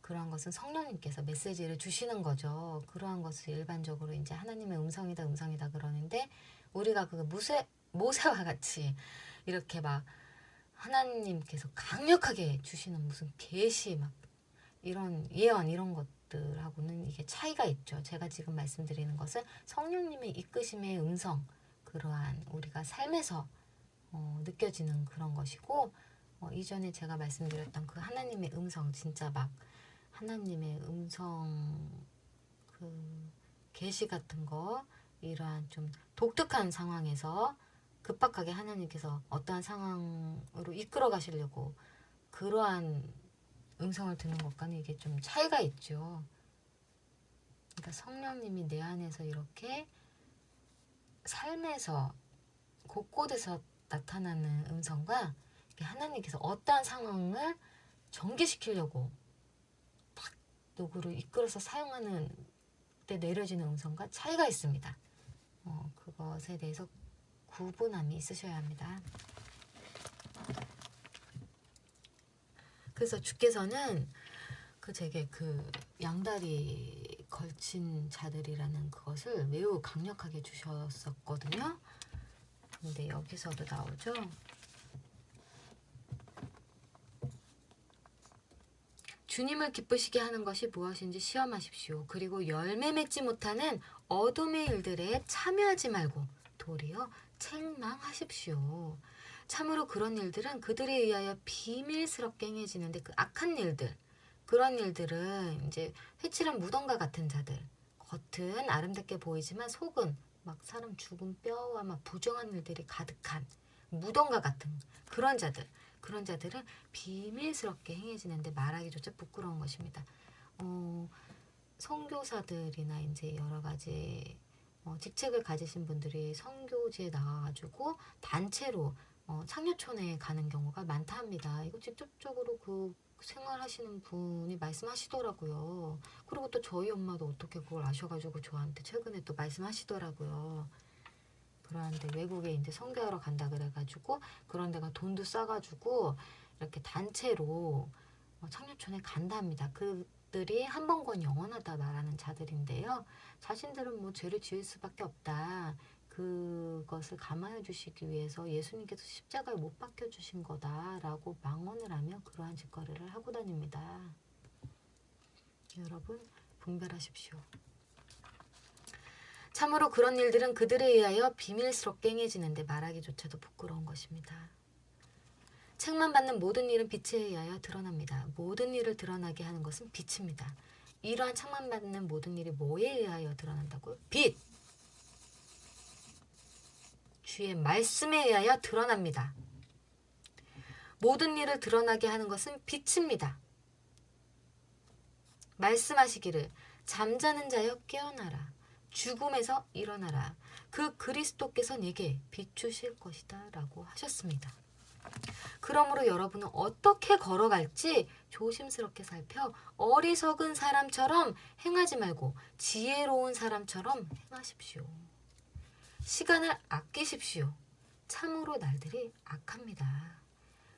그러한 것은 성령님께서 메시지를 주시는 거죠. 그러한 것을 일반적으로 이제 하나님의 음성이다 그러는데 우리가 그 모세와 같이 이렇게 막 하나님께서 강력하게 주시는 무슨 계시 막 이런 예언 이런 것들하고는 이게 차이가 있죠. 제가 지금 말씀드리는 것은 성령님의 이끄심의 음성, 그러한 우리가 삶에서 느껴지는 그런 것이고 이전에 제가 말씀드렸던 그 하나님의 음성, 진짜 막 하나님의 음성 그 계시 같은 거, 이러한 좀 독특한 상황에서 급박하게 하나님께서 어떠한 상황으로 이끌어 가시려고 그러한 음성을 듣는 것과는 이게 좀 차이가 있죠. 그러니까 성령님이 내 안에서 이렇게 삶에서 곳곳에서 나타나는 음성과 하나님께서 어떠한 상황을 전개시키려고 딱 누구를 이끌어서 사용하는 때 내려지는 음성과 차이가 있습니다. 그것에 대해서 구분함이 있으셔야 합니다. 그래서 주께서는 제게 그 양다리 걸친 자들이라는 그것을 매우 강력하게 주셨었거든요. 근데 여기서도 나오죠. 주님을 기쁘시게 하는 것이 무엇인지 시험하십시오. 그리고 열매 맺지 못하는 어둠의 일들에 참여하지 말고 도리어 책망하십시오. 참으로 그런 일들은 그들에 의하여 비밀스럽게 행해지는데 그 악한 일들, 그런 일들은 이제 회칠한 무덤과 같은 자들, 겉은 아름답게 보이지만 속은 막 사람 죽은 뼈와 막 부정한 일들이 가득한 무덤과 같은 그런 자들은 비밀스럽게 행해지는데 말하기조차 부끄러운 것입니다. 선교사들이나 이제 여러 가지 직책을 가지신 분들이 선교지에 나가가지고 단체로 창녀촌에 가는 경우가 많다 합니다. 이거 직접적으로 그 생활하시는 분이 말씀하시더라고요. 그리고 또 저희 엄마도 어떻게 그걸 아셔가지고 저한테 최근에 또 말씀하시더라고요. 그러한데 외국에 이제 선교하러 간다 그래가지고 그런 데가 돈도 싸가지고 이렇게 단체로 창녀촌에 간다 합니다. 그들이 한 번 건 영원하다 말하는 자들인데요. 자신들은 뭐 죄를 지을 수밖에 없다. 그것을 감화해 주시기 위해서 예수님께서 십자가에 못 박혀 주신 거다라고 망언을 하며 그러한 짓거리를 하고 다닙니다. 여러분 분별하십시오. 참으로 그런 일들은 그들에 의하여 비밀스럽게 행해지는데 말하기조차도 부끄러운 것입니다. 책만 받는 모든 일은 빛에 의하여 드러납니다. 모든 일을 드러나게 하는 것은 빛입니다. 이러한 책만 받는 모든 일이 뭐에 의하여 드러난다고요? 빛! 주의 말씀에 의하여 드러납니다. 모든 일을 드러나게 하는 것은 빛입니다. 말씀하시기를 잠자는 자여 깨어나라. 죽음에서 일어나라. 그 그리스도께서 네게 비추실 것이다 라고 하셨습니다. 그러므로 여러분은 어떻게 걸어갈지 조심스럽게 살펴 어리석은 사람처럼 행하지 말고 지혜로운 사람처럼 행하십시오. 시간을 아끼십시오. 참으로 날들이 악합니다.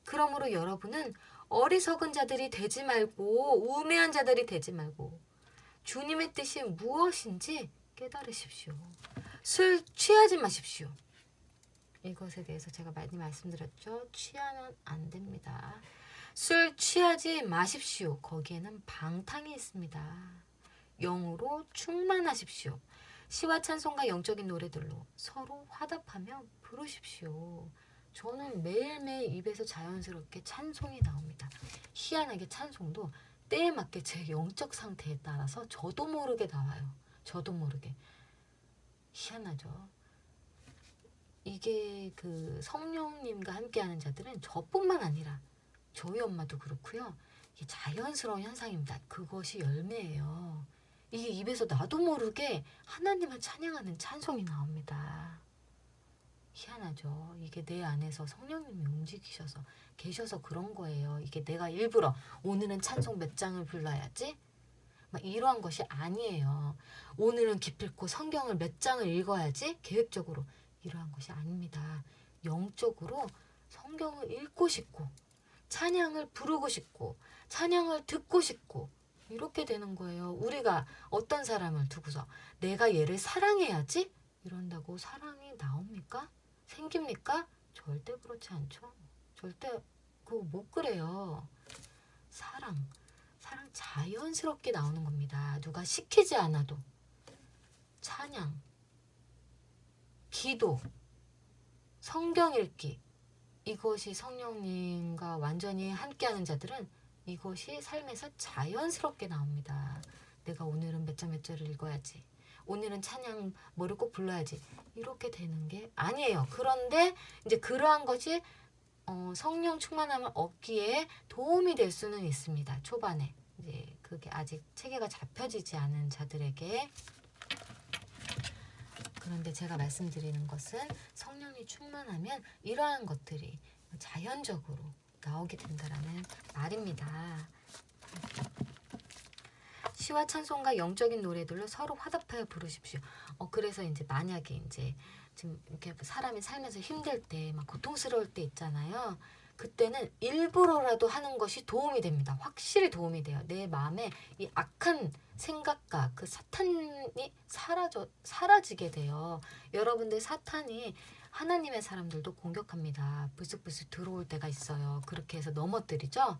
그러므로 여러분은 어리석은 자들이 되지 말고 우매한 자들이 되지 말고 주님의 뜻이 무엇인지 깨달으십시오. 술 취하지 마십시오. 이것에 대해서 제가 많이 말씀드렸죠. 취하면 안 됩니다. 술 취하지 마십시오. 거기에는 방탕이 있습니다. 영으로 충만하십시오. 시와 찬송과 영적인 노래들로 서로 화답하며 부르십시오. 저는 매일매일 입에서 자연스럽게 찬송이 나옵니다. 희한하게 찬송도 때에 맞게 제 영적 상태에 따라서 저도 모르게 나와요. 저도 모르게. 희한하죠. 이게 그 성령님과 함께하는 자들은 저뿐만 아니라 저희 엄마도 그렇고요. 이게 자연스러운 현상입니다. 그것이 열매예요. 이게 입에서 나도 모르게 하나님을 찬양하는 찬송이 나옵니다. 희한하죠. 이게 내 안에서 성령님이 움직이셔서 계셔서 그런 거예요. 이게 내가 일부러 오늘은 찬송 몇 장을 불러야지 막 이러한 것이 아니에요. 오늘은 기필코 성경을 몇 장을 읽어야지 계획적으로 이러한 것이 아닙니다. 영적으로 성경을 읽고 싶고 찬양을 부르고 싶고 찬양을 듣고 싶고 이렇게 되는 거예요. 우리가 어떤 사람을 두고서 내가 얘를 사랑해야지 이런다고 사랑이 나옵니까? 생깁니까? 절대 그렇지 않죠. 절대 그거 못 그래요. 사랑 자연스럽게 나오는 겁니다. 누가 시키지 않아도. 찬양, 기도, 성경 읽기 이것이 성령님과 완전히 함께하는 자들은 이것이 삶에서 자연스럽게 나옵니다. 내가 오늘은 몇 장 몇 절을 읽어야지. 오늘은 찬양 뭐를 꼭 불러야지. 이렇게 되는 게 아니에요. 그런데 이제 그러한 것이 성령 충만함을 얻기에 도움이 될 수는 있습니다. 초반에. 이제 그게 아직 체계가 잡혀지지 않은 자들에게. 그런데 제가 말씀드리는 것은 성령이 충만하면 이러한 것들이 자연적으로 나오게 된다라는 말입니다. 시와 찬송과 영적인 노래들로 서로 화답하여 부르십시오. 그래서 이제 만약에 이제 지금 이렇게 사람이 살면서 힘들 때 막 고통스러울 때 있잖아요. 그때는 일부러라도 하는 것이 도움이 됩니다. 확실히 도움이 돼요. 내 마음에 이 악한 생각과 그 사탄이 사라지게 돼요. 여러분들 사탄이 하나님의 사람들도 공격합니다. 불쑥불쑥 들어올 때가 있어요. 그렇게 해서 넘어뜨리죠.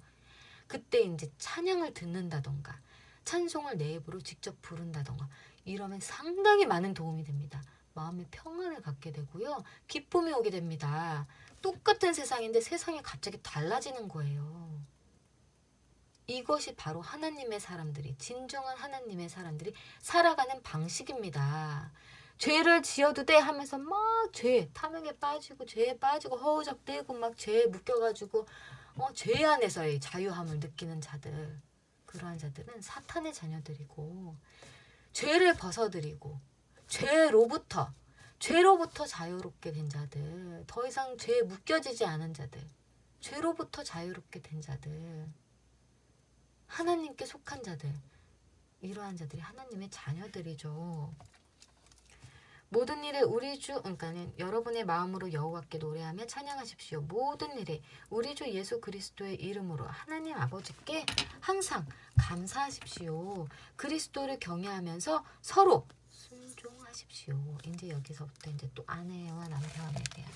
그때 이제 찬양을 듣는다던가 찬송을 내 입으로 직접 부른다던가 이러면 상당히 많은 도움이 됩니다. 마음의 평안을 갖게 되고요. 기쁨이 오게 됩니다. 똑같은 세상인데 세상이 갑자기 달라지는 거예요. 이것이 바로 하나님의 사람들이 진정한 하나님의 사람들이 살아가는 방식입니다. 죄를 지어도 돼 하면서 막 죄 탐욕에 빠지고 죄에 빠지고 허우적대고 막 죄에 묶여가지고 죄 안에서의 자유함을 느끼는 자들 그러한 자들은 사탄의 자녀들이고 죄를 벗어들이고 죄로부터 자유롭게 된 자들 더 이상 죄에 묶여지지 않은 자들 죄로부터 자유롭게 된 자들 하나님께 속한 자들 이러한 자들이 하나님의 자녀들이죠. 모든 일에 우리 주, 그러니까는 여러분의 마음으로 여호와께 노래하며 찬양하십시오. 모든 일에 우리 주 예수 그리스도의 이름으로 하나님 아버지께 항상 감사하십시오. 그리스도를 경외하면서 서로 순종하십시오. 이제 여기서부터 이제 또 아내와 남편에 대한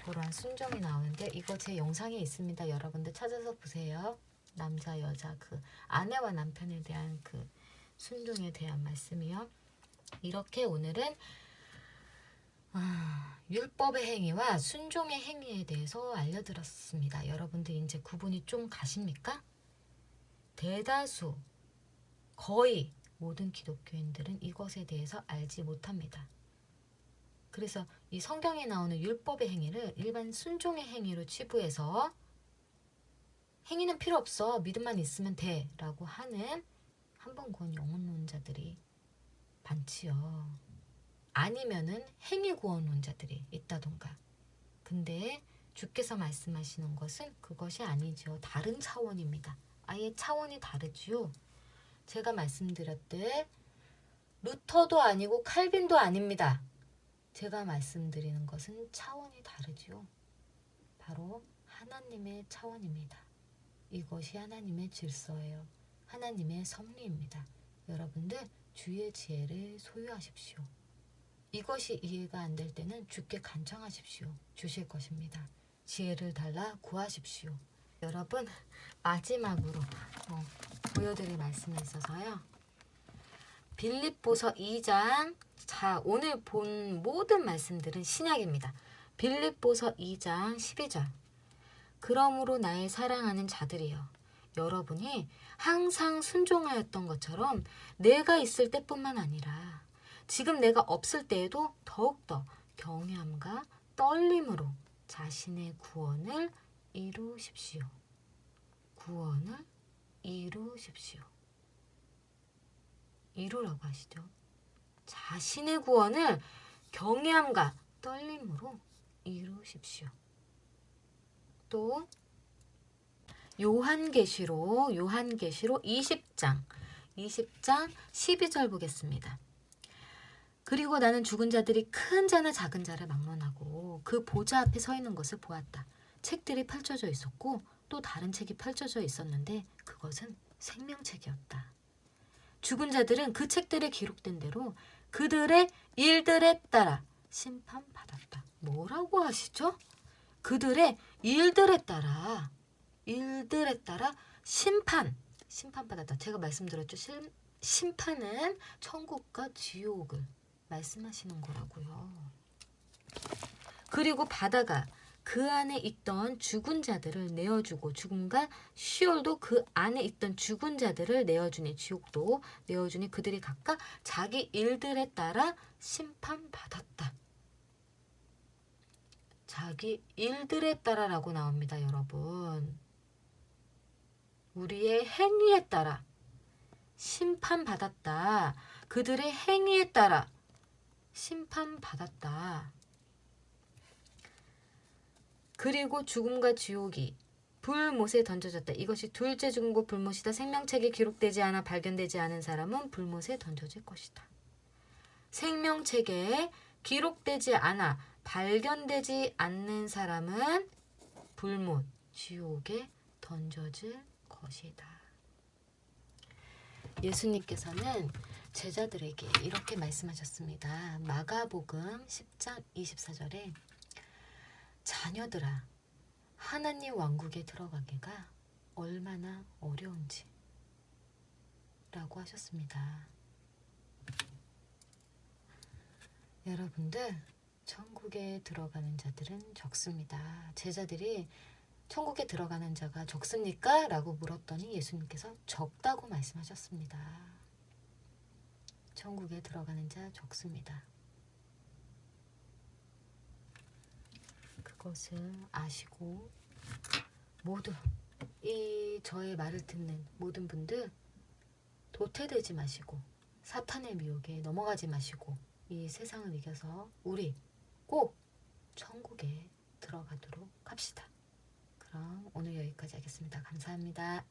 그러한 순종이 나오는데, 이거 제 영상에 있습니다. 여러분들 찾아서 보세요. 남자 여자 그 아내와 남편에 대한 그 순종에 대한 말씀이요. 이렇게 오늘은 율법의 행위와 순종의 행위에 대해서 알려드렸습니다. 여러분들 이제 구분이 좀 가십니까? 대다수, 거의 모든 기독교인들은 이것에 대해서 알지 못합니다. 그래서 이 성경에 나오는 율법의 행위를 일반 순종의 행위로 치부해서 행위는 필요 없어, 믿음만 있으면 돼 라고 하는 한번구원 영혼론자들이 많지요. 아니면은 행위구원론자들이 있다던가. 근데 주께서 말씀하시는 것은 그것이 아니죠. 다른 차원입니다. 아예 차원이 다르지요. 제가 말씀드렸듯 루터도 아니고 칼빈도 아닙니다. 제가 말씀드리는 것은 차원이 다르지요. 바로 하나님의 차원입니다. 이것이 하나님의 질서예요. 하나님의 섭리입니다. 여러분들 주의 지혜를 소유하십시오. 이것이 이해가 안 될 때는 주께 간청하십시오. 주실 것입니다. 지혜를 달라 구하십시오. 여러분, 마지막으로 보여드릴 말씀이 있어서요. 빌립보서 2장, 자, 오늘 본 모든 말씀들은 신약입니다. 빌립보서 2장 12절. 그러므로 나의 사랑하는 자들이여, 여러분이 항상 순종하였던 것처럼 내가 있을 때뿐만 아니라 지금 내가 없을 때에도 더욱더 경외함과 떨림으로 자신의 구원을 이루십시오. 구원을 이루십시오. 이루라고 하시죠. 자신의 구원을 경외함과 떨림으로 이루십시오. 또 요한계시록 20장 12절 보겠습니다. 그리고 나는 죽은 자들이 큰 자나 작은 자를 막론하고 그 보좌 앞에 서 있는 것을 보았다. 책들이 펼쳐져 있었고 또 다른 책이 펼쳐져 있었는데 그것은 생명책이었다. 죽은 자들은 그 책들에 기록된 대로 그들의 일들에 따라 심판받았다. 뭐라고 하시죠? 그들의 일들에 따라 심판받았다. 제가 말씀드렸죠. 심판은 천국과 지옥을 말씀하시는 거라고요. 그리고 바다가 그 안에 있던 죽은 자들을 내어주고 죽음과 시올도 그 안에 있던 죽은 자들을 내어주니 지옥도 내어주니 그들이 각각 자기 일들에 따라 심판받았다. 자기 일들에 따라라고 나옵니다. 여러분. 우리의 행위에 따라 심판받았다. 그들의 행위에 따라 심판받았다. 그리고 죽음과 지옥이 불못에 던져졌다. 이것이 둘째 죽음과 불못이다. 생명책에 기록되지 않아 발견되지 않은 사람은 불못에 던져질 것이다. 생명책에 기록되지 않아 발견되지 않는 사람은 불못, 지옥에 던져질 것이다. 예수님께서는 제자들에게 이렇게 말씀하셨습니다. 마가복음 10장 24절에 자녀들아, 하나님 왕국에 들어가기가 얼마나 어려운지 라고 하셨습니다. 여러분들, 천국에 들어가는 자들은 적습니다. 제자들이 천국에 들어가는 자가 적습니까? 라고 물었더니 예수님께서 적다고 말씀하셨습니다. 천국에 들어가는 자 적습니다. 그것을 아시고 모두 이 저의 말을 듣는 모든 분들 도태되지 마시고 사탄의 미혹에 넘어가지 마시고 이 세상을 이겨서 우리 꼭 천국에 들어가도록 합시다. 그럼 오늘 여기까지 하겠습니다. 감사합니다.